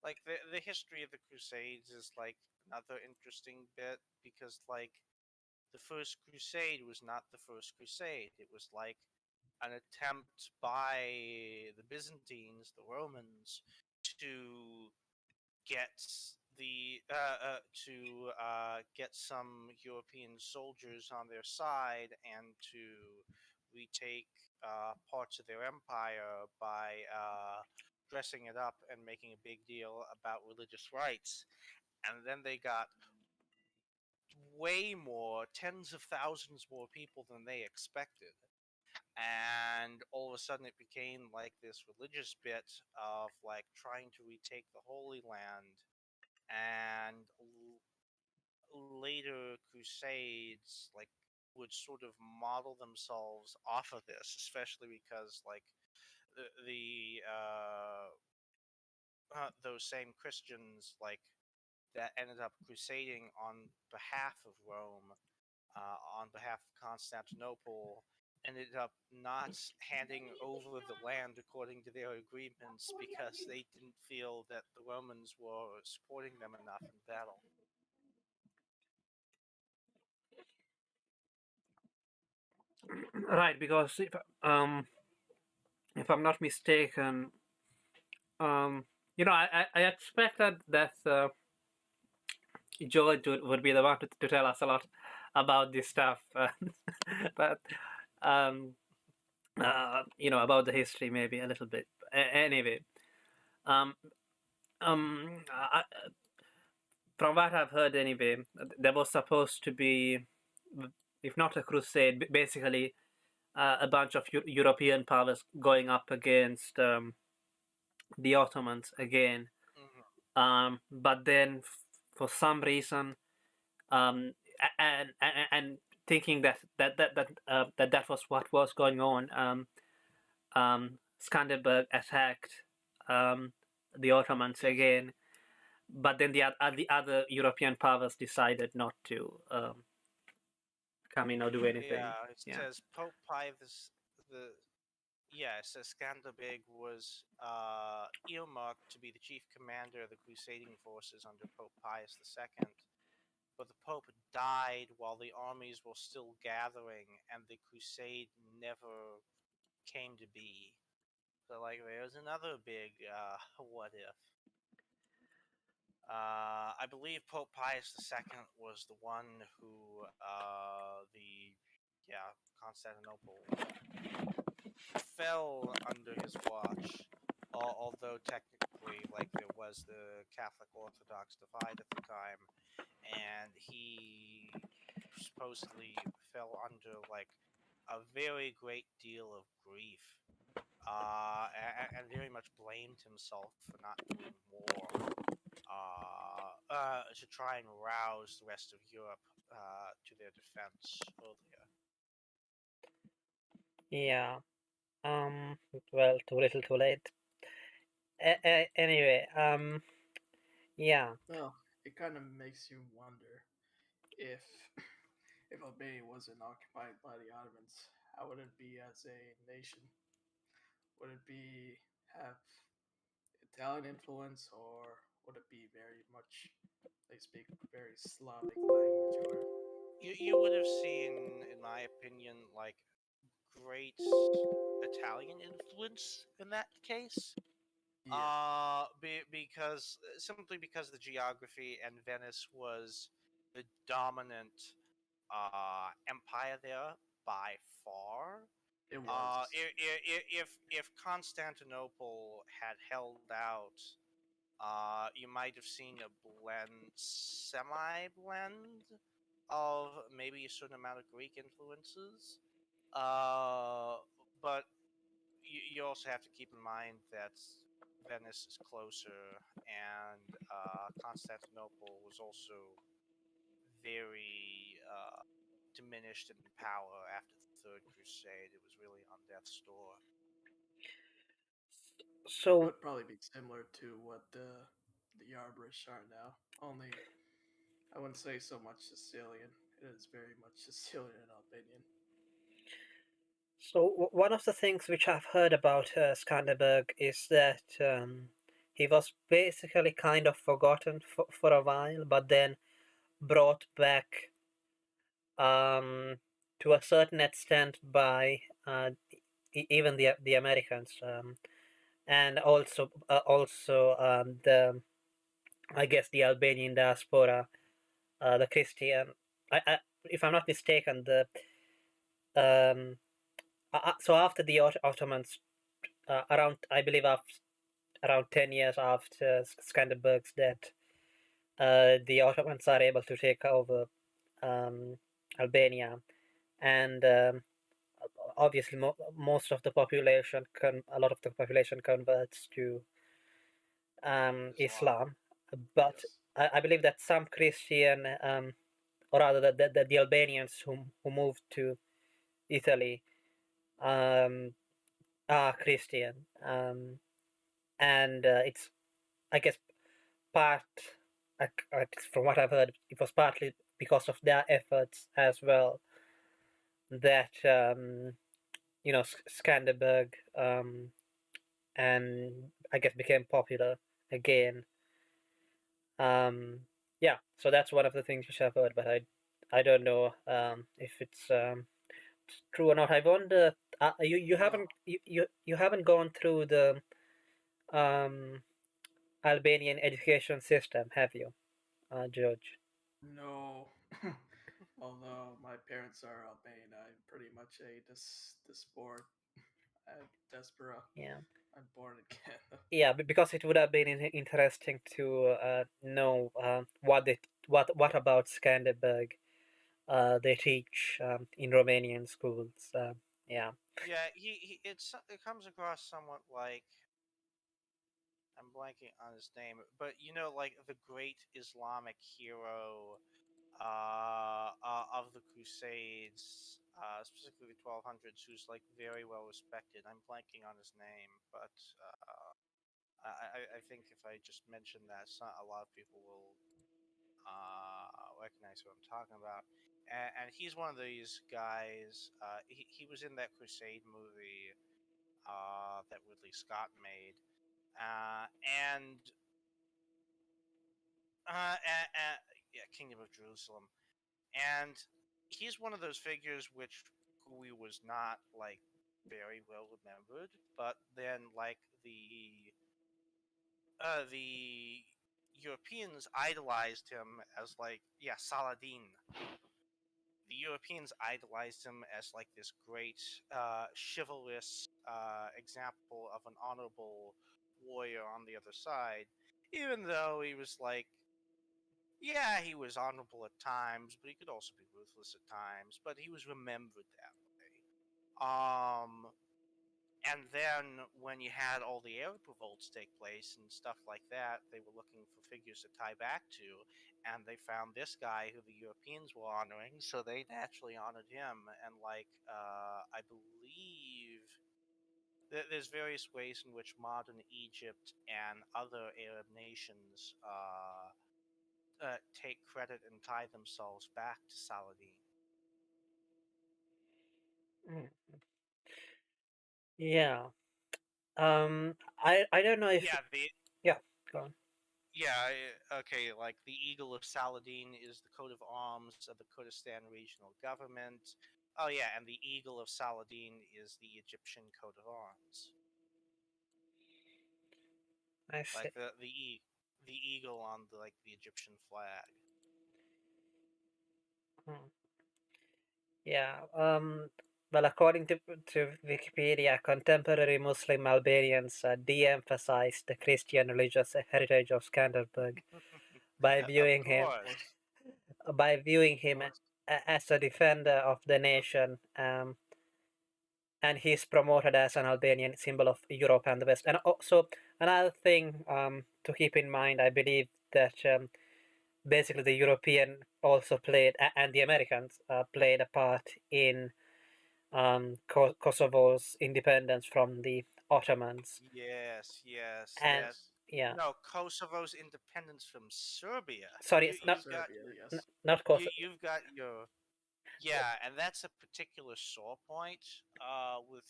like the history of the Crusades is like another interesting bit because like the first crusade was not the first crusade. It was like an attempt by the Byzantines, the Romans, to get get some European soldiers on their side and to retake parts of their empire by dressing it up and making a big deal about religious rights. And then they got way more, tens of thousands more people than they expected. And all of a sudden, it became like this religious bit of like trying to retake the Holy Land. And later crusades like would sort of model themselves off of this, especially because like the those same Christians like that ended up crusading on behalf of Rome, on behalf of Constantinople, ended up not handing over the land according to their agreements because they didn't feel that the Romans were supporting them enough in battle. Right, because if I'm not mistaken, um, I expected that George would be the one to tell us a lot about this stuff, but um, about the history maybe a little bit. Anyway, um, I, from what I've heard, anyway, there was supposed to be, if not a crusade, basically a bunch of European powers going up against the Ottomans again. Hmm. But then, for some reason, um, and thinking that was what was going on, Skanderbeg attacked um, the Ottomans Yes. again. But then the other European powers decided not to come in or do anything. Yeah, it Yeah. says Pope Pius the yeah, it says Skanderbeg was earmarked to be the chief commander of the crusading forces under Pope Pius II, but the Pope died while the armies were still gathering, and the crusade never came to be. So, like, there's another big what if. I believe Pope Pius II was the one who Constantinople fell under his watch. Although technically, like, there was the Catholic Orthodox divide at the time, and he supposedly fell under like a very great deal of grief, and very much blamed himself for not doing more to try and rouse the rest of Europe to their defense earlier. Yeah. Well, too little, too late. Anyway. Yeah. Well, it kind of makes you wonder if if Albania wasn't occupied by the Ottomans, how would it be as a nation? Would it be have Italian influence, or would it be very much they speak very Slavic language, or You would have seen, in my opinion, like great Italian influence in that case. yeah, Because simply because the geography and Venice was the dominant empire there by far. it was. If Constantinople had held out, you might have seen a semi blend of maybe a certain amount of Greek influences. Uh, but you also have to keep in mind that Venice is closer, and Constantinople was also very diminished in power after the Third Crusade. It was really on death's door. It So would probably be similar to what the Yarbarish are now. Only I wouldn't say so much Sicilian. It is very much Sicilian in Albanian. One of the things which I've heard about Skanderbeg is that he was basically kind of forgotten for a while, but then brought back um, to a certain extent by even the Americans, and also the I guess the Albanian diaspora, the Christian. If I'm not mistaken, the um, so after the Ottomans, around I believe after around 10 years after Skanderbeg's death, the Ottomans are able to take over um, Albania, and obviously most of the population a lot of the population converts to Islam. Islam, but Yes, I believe that some Christian, or rather that the Albanians who moved to Italy um, are Christian, and it's I guess part from what I've heard, it was partly because of their efforts as well that Skanderbeg and I guess became popular again. Um, yeah, so that's one of the things which I've heard, but I don't know if it's true or not. I wonder. You well, haven't you haven't gone through the um, Albanian education system, have you, George? no. Although my parents are Albanian, I'm pretty much a diaspora. Diaspora. Yeah, I'm born in Canada. yeah, because it would have been interesting to know what about Skanderbeg they teach in Romanian schools. Yeah, Yeah, it comes across somewhat like, I'm blanking on his name, but like the great Islamic hero of the Crusades, specifically the 1200s, who's like very well respected. I'm blanking on his name, but I think if I just mention that, a lot of people will recognize who I'm talking about. And he's one of these guys. He was in that Crusade movie that Ridley Scott made, and Kingdom of Jerusalem, and he's one of those figures who he was not like very well remembered, but then like the Europeans idolized him as like Saladin. The Europeans idolized him as like this great chivalrous example of an honorable warrior on the other side, even though he was like, yeah, he was honorable at times, but he could also be ruthless at times. But he was remembered that way. And then when you had all the Arab revolts take place and stuff like that, they were looking for figures to tie back to, and they found this guy who the Europeans were honoring, so they naturally honored him. And like, I believe there's various ways in which modern Egypt and other Arab nations take credit and tie themselves back to Saladin. Mm. Yeah. I don't know if Yeah, the yeah. Go on. Yeah, okay, like the Eagle of Saladin is the coat of arms of the Kurdistan regional government. Oh yeah, and the Eagle of Saladin is the Egyptian coat of arms. I see. Like the eagle on the Egyptian flag. Hmm. Yeah. Well, according to Wikipedia, contemporary Muslim Albanians de-emphasized the Christian religious heritage of Skanderbeg by Of viewing him course. Of him course. as a defender of the nation, and he's promoted as an Albanian symbol of Europe and the West. And also another thing to keep in mind, I believe that basically the European also played, and the Americans played a part in Kosovo's independence from the Ottomans. Yes, yes, And yes. Yes. yeah, No, Kosovo's independence from Serbia. sorry, You it's From not you've got Serbia, your yes. not Kosovo. you've got your Yeah, and that's a particular sore point with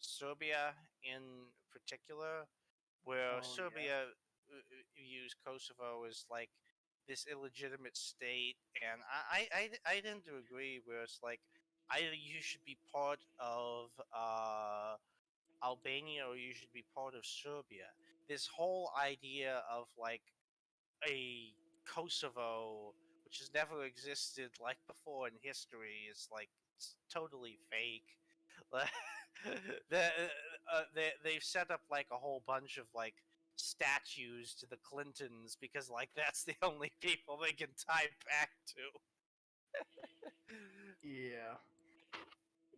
Serbia in particular, where Oh yeah. Serbia views Kosovo as like this illegitimate state, and I tend to agree. Where it's like either you should be part of Albania or you should be part of Serbia. This whole idea of like a Kosovo, which has never existed like before in history, is like it's totally fake. They've set up like a whole bunch of like statues to the Clintons because like that's the only people they can tie back to. Yeah.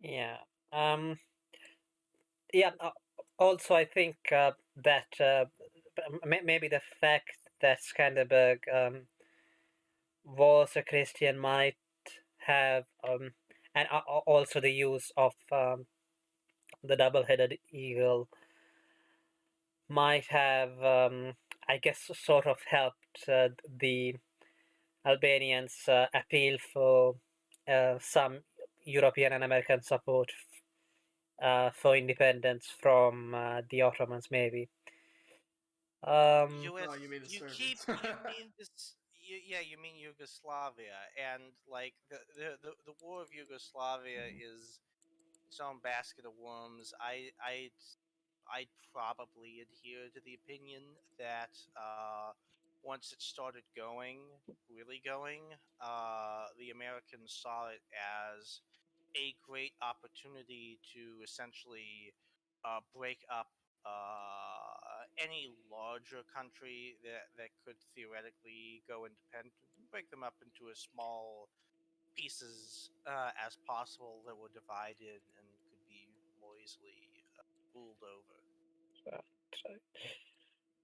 Yeah. Um. Yeah. Also, I think that maybe the fact that Skanderberg was a Christian might have, and also the use of the double-headed eagle might have, I guess, sort of helped the Albanians appeal for some European and American support for independence from the Ottomans, maybe. Um, Oh, US, you mean the you Serbians? mean this? Yeah, you mean Yugoslavia, and like the war of Yugoslavia is its own basket of worms. I'd probably adhere to the opinion that once it started going, really going, the Americans saw it as a great opportunity to essentially break up any larger country that could theoretically go independent, break them up into as small pieces as possible that were divided and could be more easily ruled over.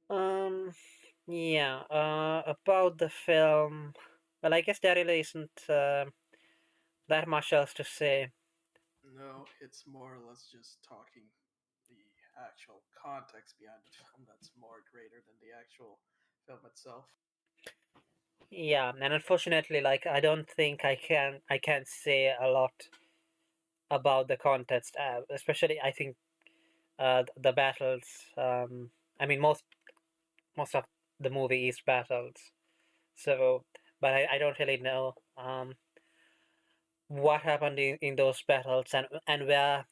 um, yeah. About the film, well, I guess there really isn't that much else to say. No, it's more or less just talking the actual context behind the film that's more greater than the actual film itself. Yeah, and unfortunately, like I don't think I can say a lot about the context. Especially, I think the battles. I mean, most of the movie is battles. So, but I don't really know what happened in those battles and where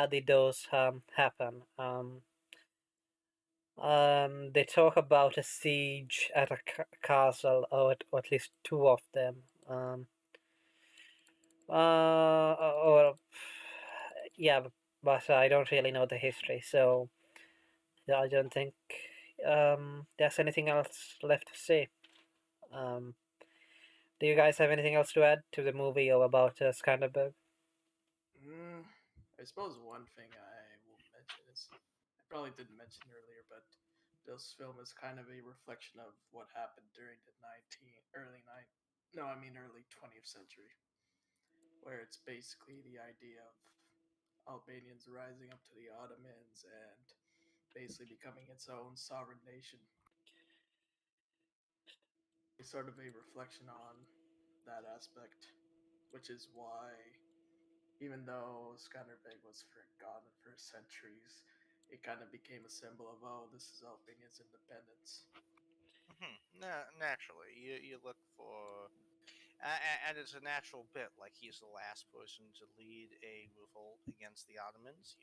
did those happen. They talk about a siege at a castle, or at least two of them. Or yeah, but I don't really know the history, so yeah, I don't think there's anything else left to say. Um, do you guys have anything else to add to the movie or about Skanderbeg? Mm, I suppose one thing I will mention is I probably didn't mention earlier, but this film is kind of a reflection of what happened during the early 20th century, where it's basically the idea of Albanians rising up to the Ottomans and basically becoming its own sovereign nation. It's sort of a reflection on that aspect, which is why, even though Skanderbeg was forgotten for centuries, it kind of became a symbol of, oh, this is Albania's independence. Naturally, you look for, and it's a natural bit. Like he's the last person to lead a revolt against the Ottomans.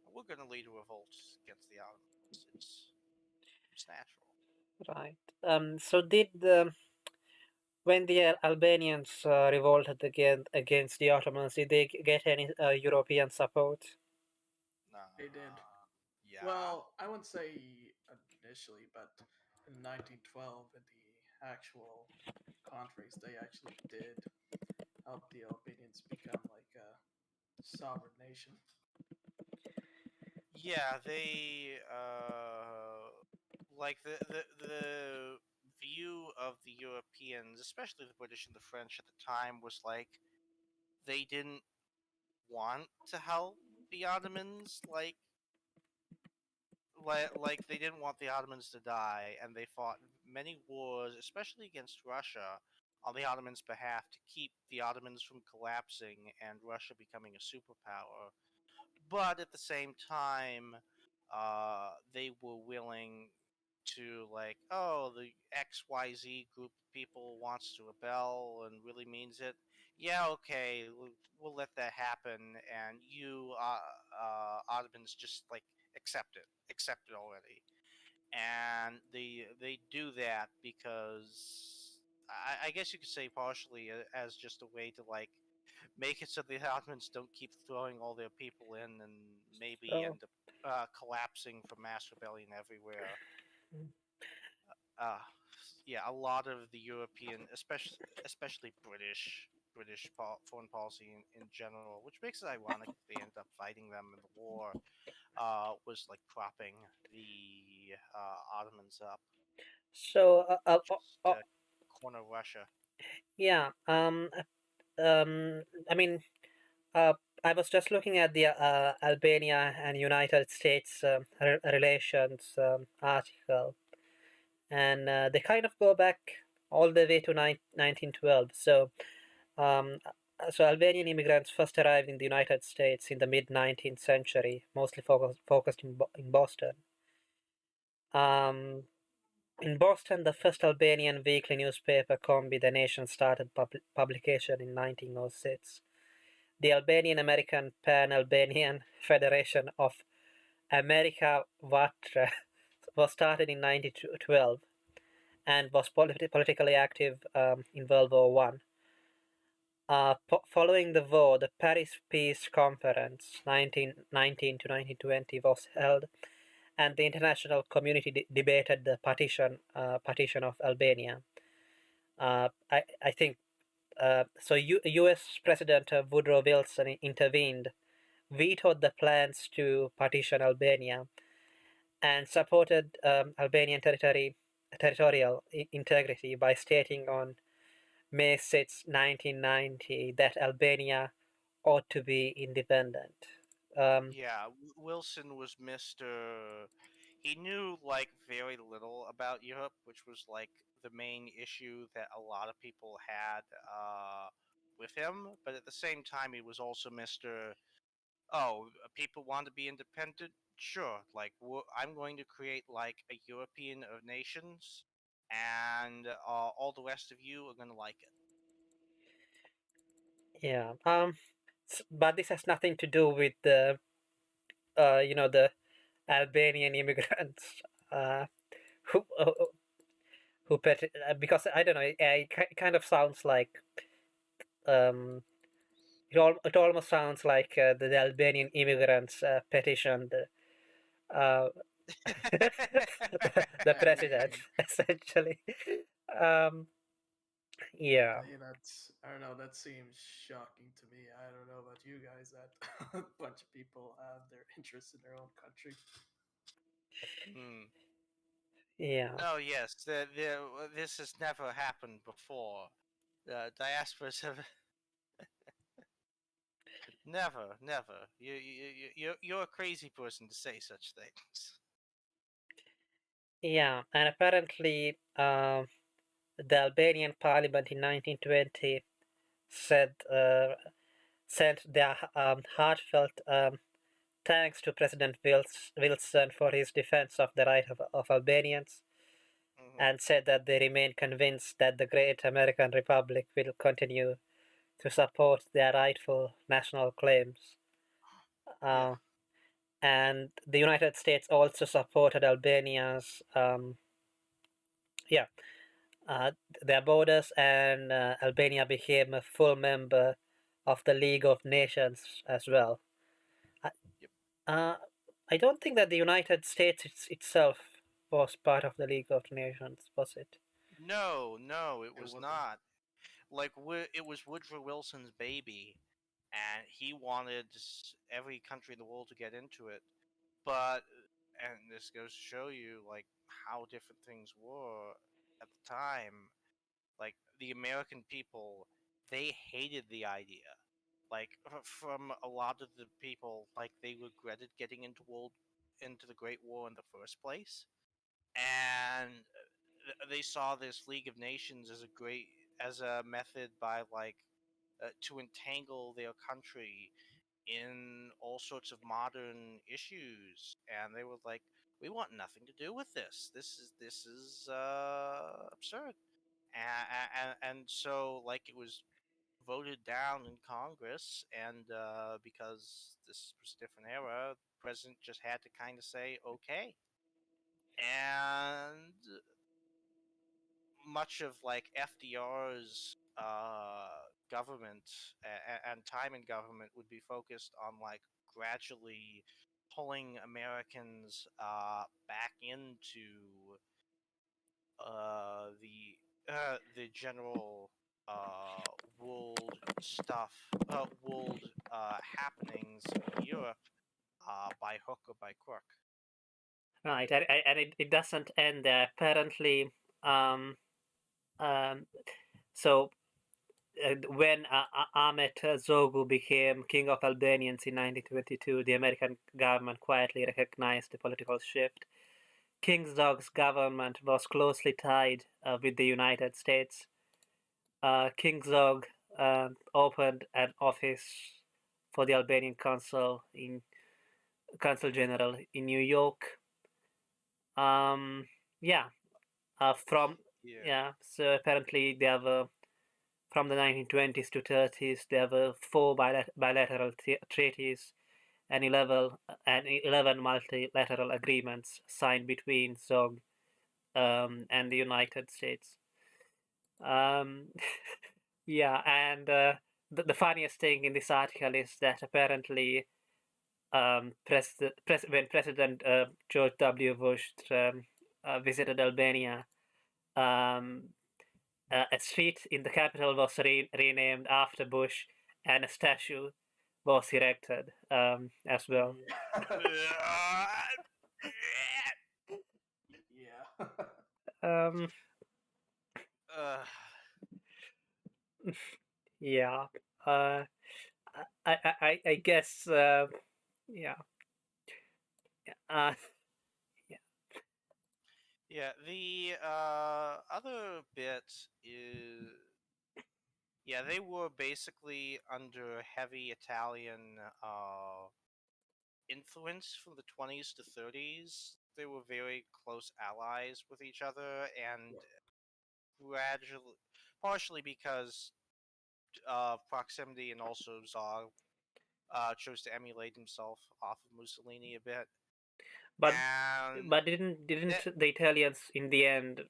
We're going to lead a revolt against the Ottomans. It's natural. Right. So did when the Albanians revolted against the Ottomans, did they get any European support? They did. Yeah. Well, I wouldn't say initially, but in 1912, in the actual conference, they actually did help the Albanians become like a sovereign nation. Yeah, they like the view of the Europeans, especially the British and the French at the time, was like they didn't want to help the Ottomans. Like they didn't want the Ottomans to die, and they fought many wars, especially against Russia, on the Ottomans' behalf to keep the Ottomans from collapsing and Russia becoming a superpower. But at the same time, they were willing to like, oh, the XYZ group of people wants to rebel and really means it. Yeah, okay, we'll let that happen, and you Ottomans just like accept it already. And they do that because I guess you could say partially as just a way to like make it so the Ottomans don't keep throwing all their people in and maybe So end up collapsing from mass rebellion everywhere. Uh, yeah, a lot of the European, especially British foreign policy in general, which makes it ironic that they ended up fighting them in the war, was like propping the Ottomans up so just to corner Russia. yeah. I mean, uh, I was just looking at the Albania and United States relations article, and they kind of go back all the way to 1912. Um, so Albanian immigrants first arrived in the United States in the mid 19th century, mostly focused in Boston. Um, in Boston, the first Albanian weekly newspaper, Combi, the nation started publication in 1906. The Albanian American Pan Albanian Federation of America Vatra was started in 1912 and was politically active in World War One. Following the war, the Paris Peace Conference 1919 to 1920 was held, and the international community debated the partition of Albania. I think so. U.S. President Woodrow Wilson intervened, vetoed the plans to partition Albania, and supported Albanian territorial integrity by stating on May 6, 1990, that Albania ought to be independent. Um, Yeah, Wilson was Mr. He knew like very little about Europe, which was like the main issue that a lot of people had with him. But at the same time, he was also Mr. Oh, people want to be independent? Sure. Like, I'm going to create like a European of nations, and all the rest of you are gonna like it. Yeah. But this has nothing to do with the the Albanian immigrants uh, who because I don't know, it kind of sounds like um, it almost sounds like the Albanian immigrants petitioned uh, the I president mean, essentially. Um, yeah, I don't know. That seems shocking to me. I don't know about you guys. That a bunch of people have their interests in their own country. Hmm. yeah, Oh yes, this has never happened before. Diasporas have never, never. You're a crazy person to say such things. yeah, and apparently, the Albanian parliament in 1920 said sent their heartfelt thanks to President Wilson for his defense of the right of Albanians, Hmm. and said that they remain convinced that the great American Republic will continue to support their rightful national claims. Yeah. Uh, and the United States also supported Albania's, yeah, uh, their borders, and Albania became a full member of the League of Nations as well. I, Yep. uh, I don't think that the United States itself was part of the League of Nations, was it? No, no, it It was wasn't. not. Like it was Woodrow Wilson's baby, and he wanted every country in the world to get into it. But and this goes to show you like how different things were at the time. Like the American people, they hated the idea. Like from a lot of the people, like they regretted getting into the Great War in the first place, and they saw this League of Nations as a method by to entangle their country in all sorts of modern issues, and they were like, we want nothing to do with this. This is absurd. And so like it was voted down in Congress, and because this was a different era, the president just had to kind of say okay. And much of like FDR's government and time in government would be focused on like gradually pulling Americans back into the general world stuff, world happenings in Europe by hook or by crook. Right, and it doesn't end there. Apparently, um, um, so when Ahmet Zogu became king of Albanians in 1922, the American government quietly recognized the political shift. King Zog's government was closely tied with the United States. King Zog opened an office for the Albanian Consul General in New York. Yeah, from Yeah. yeah. So apparently there were from the 1920s to 30s there were four bilateral treaties and 11 multilateral agreements signed between Zog and the United States. Um, yeah, and the funniest thing in this article is that apparently when President George W. Bush visited Albania, um, a street in the capital was renamed after Bush, and a statue was erected as well. Yeah. Um, uh, yeah, uh, I guess yeah, uh, yeah, yeah, the other bit is yeah, they were basically under heavy Italian influence from the 20s to 30s. They were very close allies with each other, and gradually, partially because of proximity, and also Czar chose to emulate himself off of Mussolini a bit. But And but didn't that, the Italians in the end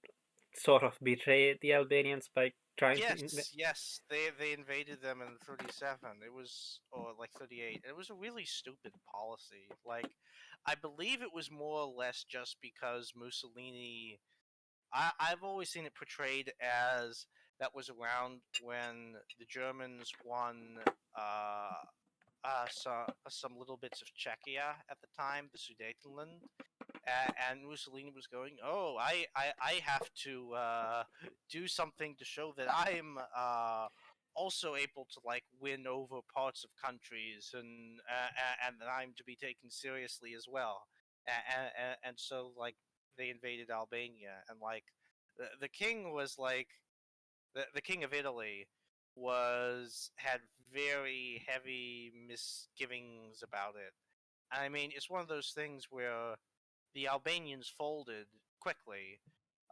sort of betray the Albanians by trying to yes, they invaded them in 37. It was, or like 38. It was a really stupid policy. Like, I believe it was more or less just because Mussolini. I've always seen it portrayed as that was around when the Germans won some little bits of Czechia at the time, the Sudetenland, and Mussolini was going, "Oh, I have to do something to show that I'm also able to like win over parts of countries, and that I'm to be taken seriously as well." And so like they invaded Albania, and like the king was like the king of Italy had very heavy misgivings about it. I mean, it's one of those things where the Albanians folded quickly.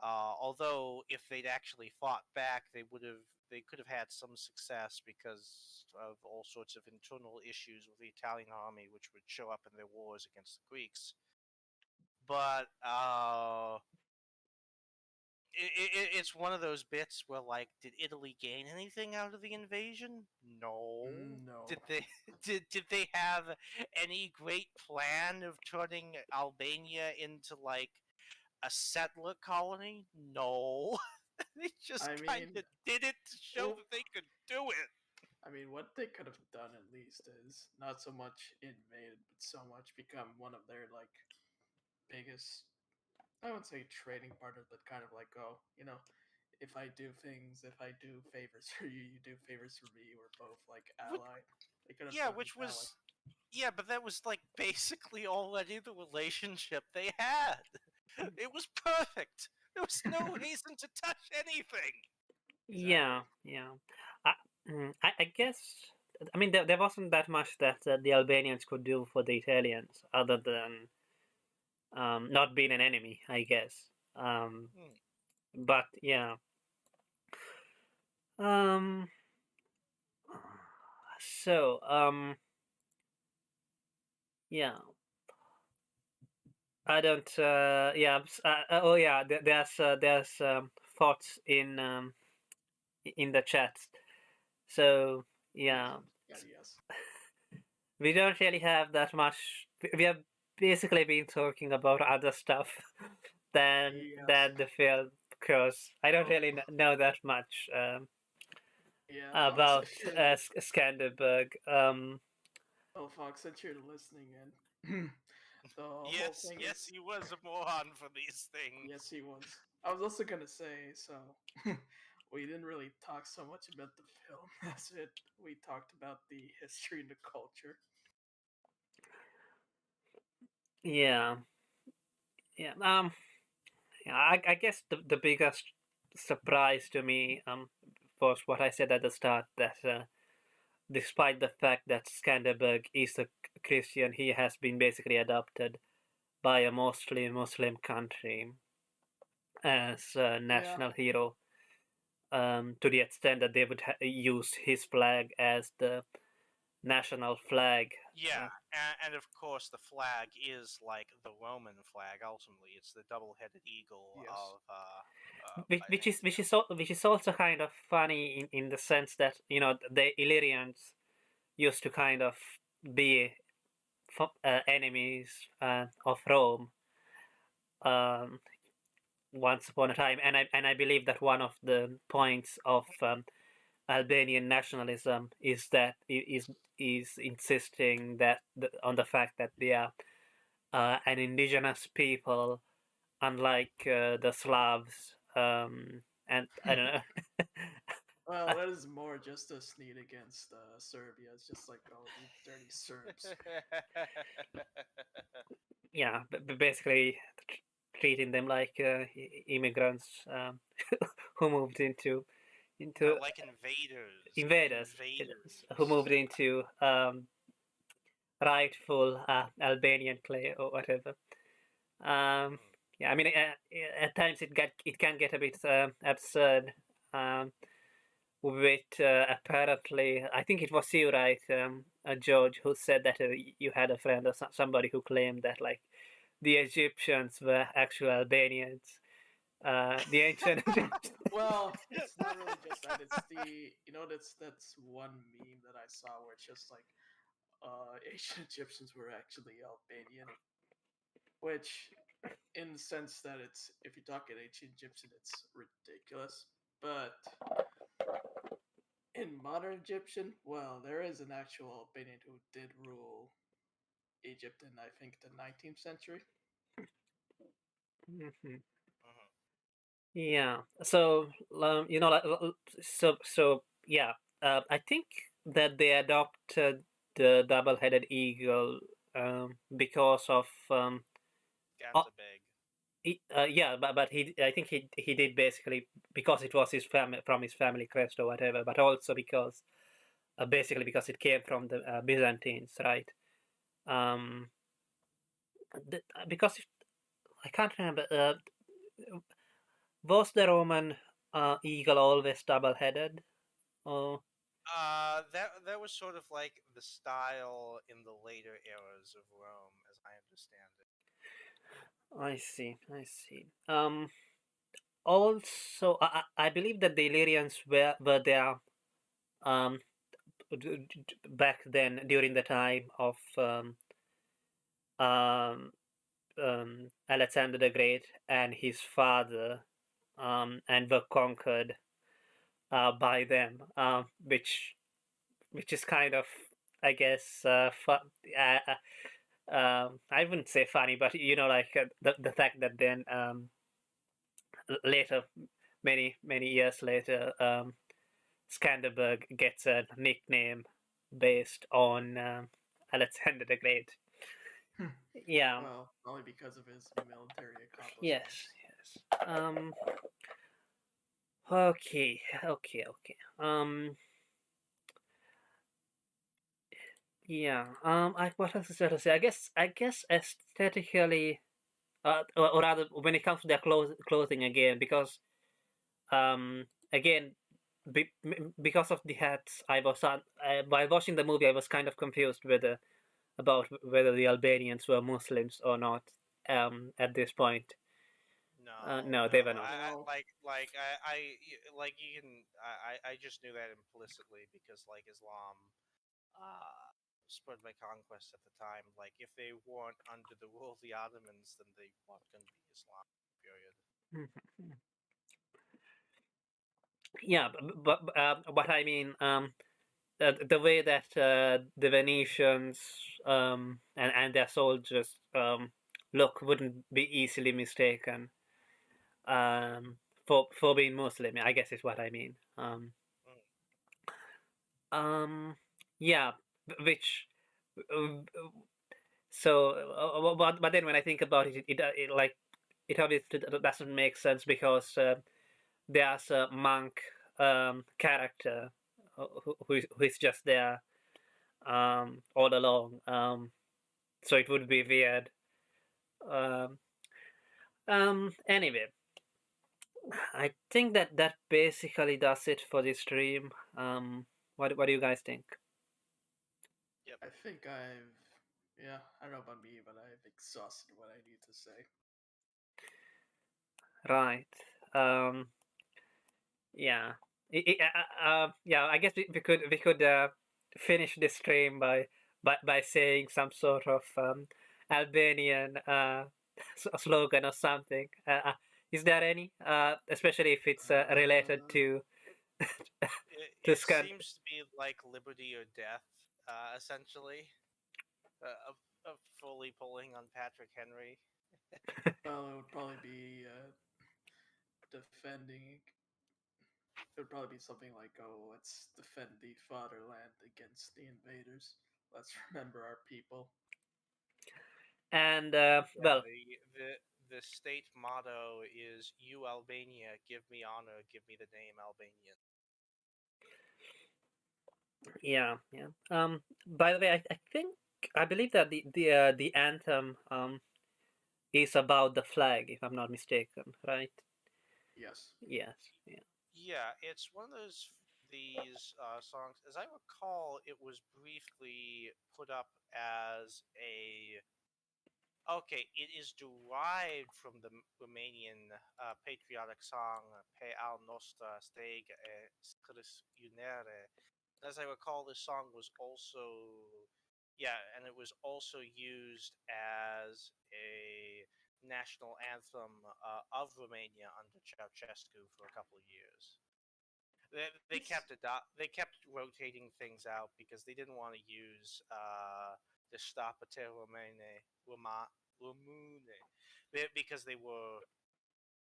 Although if they'd actually fought back, they could have had some success because of all sorts of internal issues with the Italian army, which would show up in their wars against the Greeks. But it's one of those bits where, like, did Italy gain anything out of the invasion? No. No. Did they did they have any great plan of turning Albania into like a settler colony? No. They just I kind mean, of did it to show well, that they could do it. I mean, what they could have done at least is not so much invaded, but so much become one of their like biggest. I wouldn't say trading partners, but kind of like go, if I do things, if I do favors for you, you do favors for me. We're both like Which, allied. They could have yeah, done it which that way. was yeah, but that was like basically already the relationship they had. It was perfect. There was no reason to touch anything. Yeah, Exactly. yeah. I, I guess, I mean, there wasn't that much that the Albanians could do for the Italians other than not being an enemy, I guess. Hmm. But yeah. Um, so, yeah. I don't, yeah, oh yeah, there's thoughts in the chat. So, yeah. Yeah. Yes. We don't really have that much. We have basically been talking about other stuff Yes. than the film because I don't Oh, really know that much yeah, Fox. about Skanderbeg. Oh, Fox, since you're listening in, the whole Yes, thing yes, is. he was a moron for these Yes, things. he was. I was also gonna say, so we didn't really talk so much about the film as we talked about the history and the culture. Yeah, yeah. Yeah, I guess the biggest surprise to me was what I said at the start that despite the fact that Skanderbeg is a Christian, he has been basically adopted by a mostly Muslim country as a Yeah, national hero, to the extent that they would use his flag as the national flag. Yeah, Uh, and of course the flag is like the Roman flag. Ultimately, it's the double-headed eagle yes. of which, I which think is which is which is also kind of funny in the sense that the Illyrians used to kind of be enemies of Rome um, once upon a time, and I believe that one of the points of Albanian nationalism is insisting that on the fact that they are an indigenous people, unlike the Slavs, and I don't know. Well, that is more just a sneak against Serbia. It's just like, oh, you dirty Serbs. Yeah, basically treating them like immigrants who moved into like invaders, invaders who moved invaders. into rightful Albanian clay or whatever. Um, Hmm. Yeah, I mean, at times it can get a bit absurd. Um, with apparently, I think it was you, right, George, who said that you had a friend or somebody who claimed that like the Egyptians were actual Albanians. The ancient Egyptians. Well, it's not really just that. It's the that's one meme that I saw where it's just like ancient Egyptians were actually Albanian, which in the sense that it's if you talk at ancient Egyptian, it's ridiculous. But in modern Egyptian, well, there is an actual Albanian who did rule Egypt in I think the 19th century. Mhm. Mhm. Yeah. So yeah. I think that they adopted the double-headed eagle because of uh, Skanderbeg. yeah, but I think he did basically because it was his family from his family crest or whatever, but also because basically because it came from the Byzantines, right? Um, because I can't remember. Was the Roman eagle always double-headed? Oh, That was sort of like the style in the later eras of Rome, as I understand it. I see. I see. Also, I believe that the Illyrians were there um back then during the time of um Alexander the Great and his father, and were conquered by them, which is kind of, I guess, I wouldn't say funny, but like the fact that then later, many years later, Skanderbeg gets a nickname based on Alexander the Great. Yeah. Well, only because of his military Yes. accomplishments. Yes. Okay. Okay. Okay. Yeah. What else is there to say? I guess aesthetically, or rather, when it comes to their clothing again, because again, because of the hats, while watching the movie, I was kind of confused about whether the Albanians were Muslims or not. At this point, No, no, they no. were not. No, Like you can. I just knew that implicitly because like Islam, spread by conquest at the time. Like if they weren't under the rule of the Ottomans, then they weren't going to be Islam. Period. Yeah, but I mean, the way that the Venetians and their soldiers look wouldn't be easily mistaken um, for being Muslim. I guess is what I mean. Mm. Um, yeah, which uh, so but then when I think about it, it like it obviously doesn't make sense because there's a monk character who is just there all along. So it would be weird. Um, Anyway, I think that basically does it for this stream. What do you guys think? Yep. I think yeah, I don't know about me, but I've exhausted what I need to say. Right. Um, yeah. Yeah. I guess we could finish this stream by saying some sort of Albanian slogan or something. Is there any? Especially if it's related Uh, to It Scan. seems to be like liberty or death, essentially. Fully pulling on Patrick Henry. well, it would probably be defending. It would probably be something like, "Oh, let's defend the fatherland against the invaders. Let's remember our people." And Yeah, well, the state motto is "You Albania, give me honor, give me the name Albanian." yeah, yeah. By the way, I believe that the anthem is about the flag, if I'm not mistaken, right? Yes. Yes. Yeah. Yeah, it's one of these songs. As I recall, it was briefly put up as a okay. It is derived from the Romanian patriotic song "Pe al nostra steg scris unere." As I recall, this song was also yeah, and it was also used as a national anthem of Romania under Ceausescu for a couple of years. They It's kept it out. They kept rotating things out because they didn't want to use the Stapate Romune because they were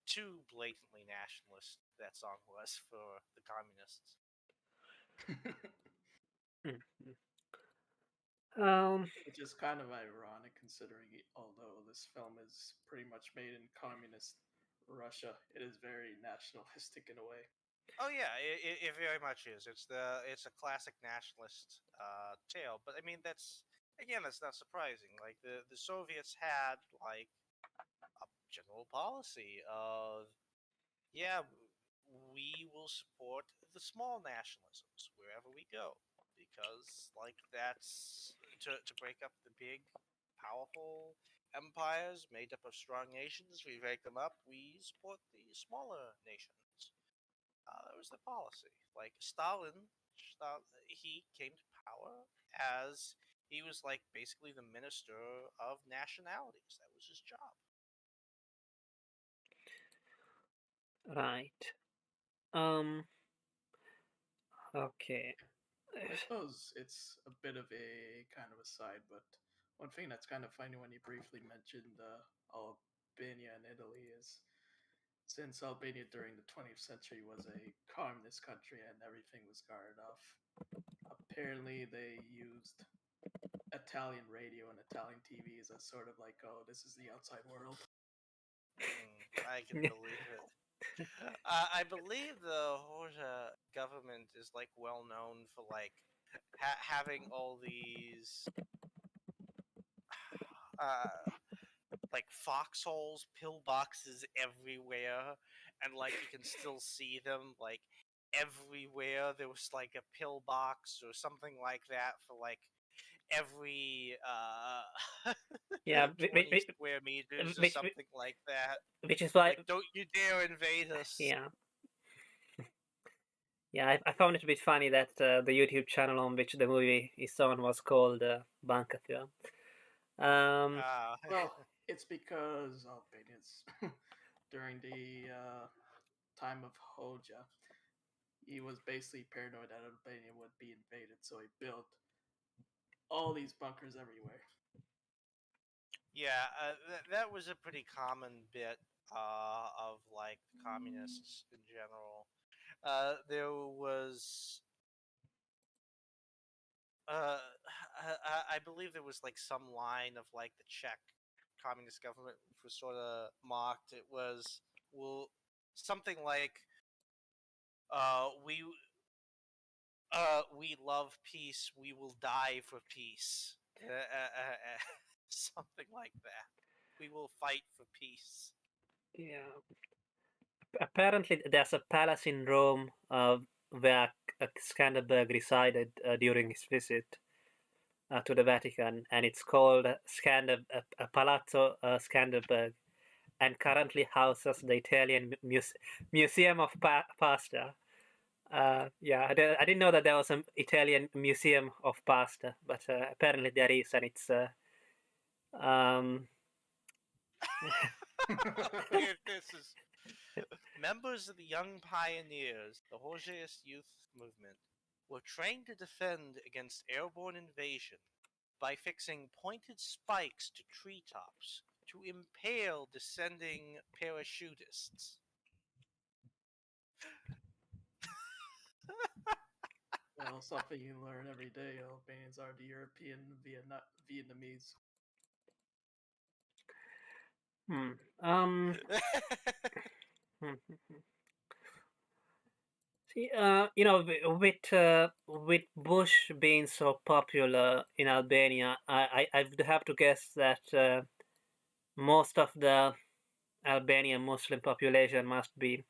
too blatantly nationalist. That song was for the communists. Mhm. Um, which is kind of ironic considering although this film is pretty much made in communist Russia, it is very nationalistic in a way. Oh yeah, it very much is. It's a classic nationalist tale. But I mean, that's not surprising. Like the Soviets had like a general policy of yeah, we will support the small nationalisms wherever we go because like that's to break up the big powerful empires made up of strong nations. We break them up. We support the smaller nations. That was the policy. Like he came to power as he was like basically the minister of nationalities. That was his job. right. Um, okay. I suppose it's a bit of a kind of a side, but one thing that's kind of funny when you briefly mentioned Albania and Italy is since Albania during the 20th century was a communist country and everything was guarded off, apparently they used Italian radio and Italian TVs as sort of like, oh, this is the outside world. I can believe it. I believe the Horta government is like well known for like having all these uh, like foxholes, pillboxes everywhere, and like you can still see them like everywhere. There was like a pillbox or something like that for like every Yeah, 20 square meters or which, something like that. which is why, Like, don't you dare invade us. yeah, yeah, I found it a bit funny that the YouTube channel on which the movie is on was called Bankafilm. Um, Uh, Well, it's because Albanians during the time of Hoja, he was basically paranoid that Albania would be invaded, so he built all these bunkers everywhere. yeah, that was a pretty common bit of like the communists in general. There was, uh, I believe there was like some line of like the Czech communist government which was sort of mocked. It was well something like we love peace. We will die for peace. Something like that. We will fight for peace. yeah, apparently there's a palace in Rome where Skanderbeg resided during his visit to the Vatican, and it's called Palazzo Skanderbeg, and currently houses the Italian Museum of Pasta. Yeah, I didn't know that there was an Italian Museum of Pasta, but apparently there is, and it's um, Okay, this is members of the Young Pioneers, the Jorgeist youth movement, were trained to defend against airborne invasion by fixing pointed spikes to treetops to impale descending parachutists. Well, something you learn every day. Albanians are the European Vietnamese. hmm, um, hmm. See, with Bush being so popular in Albania, I would have to guess that most of the Albanian Muslim population must be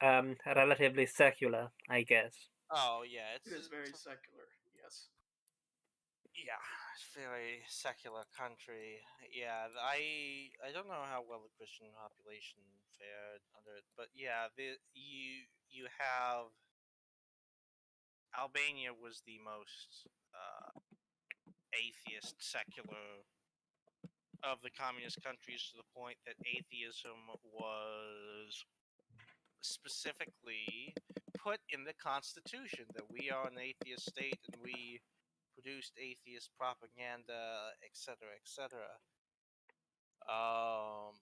relatively secular, I guess. Oh yeah, It is very secular, yes. yeah, it's a very secular country. Yeah, I don't know how well the Christian population fared under it, but yeah, you have Albania was the most atheist secular of the communist countries, to the point that atheism was specifically put in the constitution that we are an atheist state and we produced atheist propaganda, etc., etc. Um,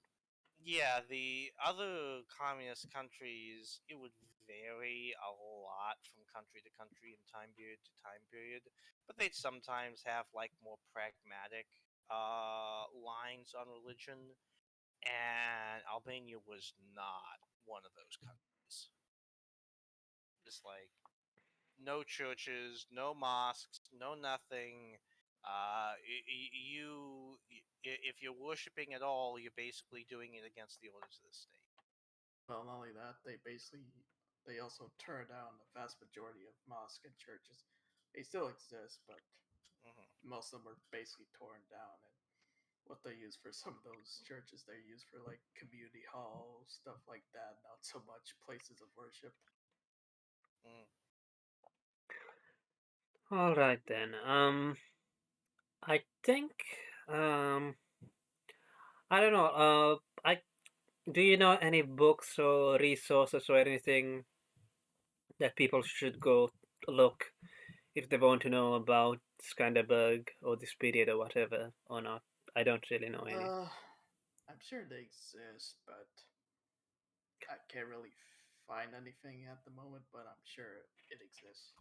yeah, the other communist countries, it would vary a lot from country to country and time period to time period, but they'd sometimes have like more pragmatic lines on religion, and Albania was not one of those countries. Just like no churches, no mosques, no nothing. If you're worshiping at all, you're basically doing it against the orders of the state. Well, not only that, they also turned down the vast majority of mosques and churches. They still exist, but Hmm. most of them were basically torn down. And what they use for some of those churches, they use for like community halls, stuff like that. Not so much places of worship. Mm. All right then. I think um, I don't know. I do you know any books or resources or anything that people should go look if they want to know about Skanderbeg or this period or whatever or not? I don't really know any. Uh, I'm sure they exist, but I can't really find anything at the moment. But I'm sure it exists.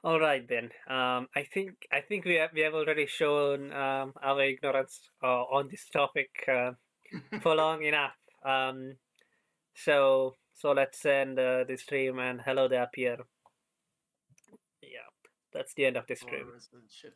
All right then. I think we have already shown our ignorance on this topic for long enough. So let's end the stream and hello there, Pierre. Yeah, that's the end of the Our stream. resident shit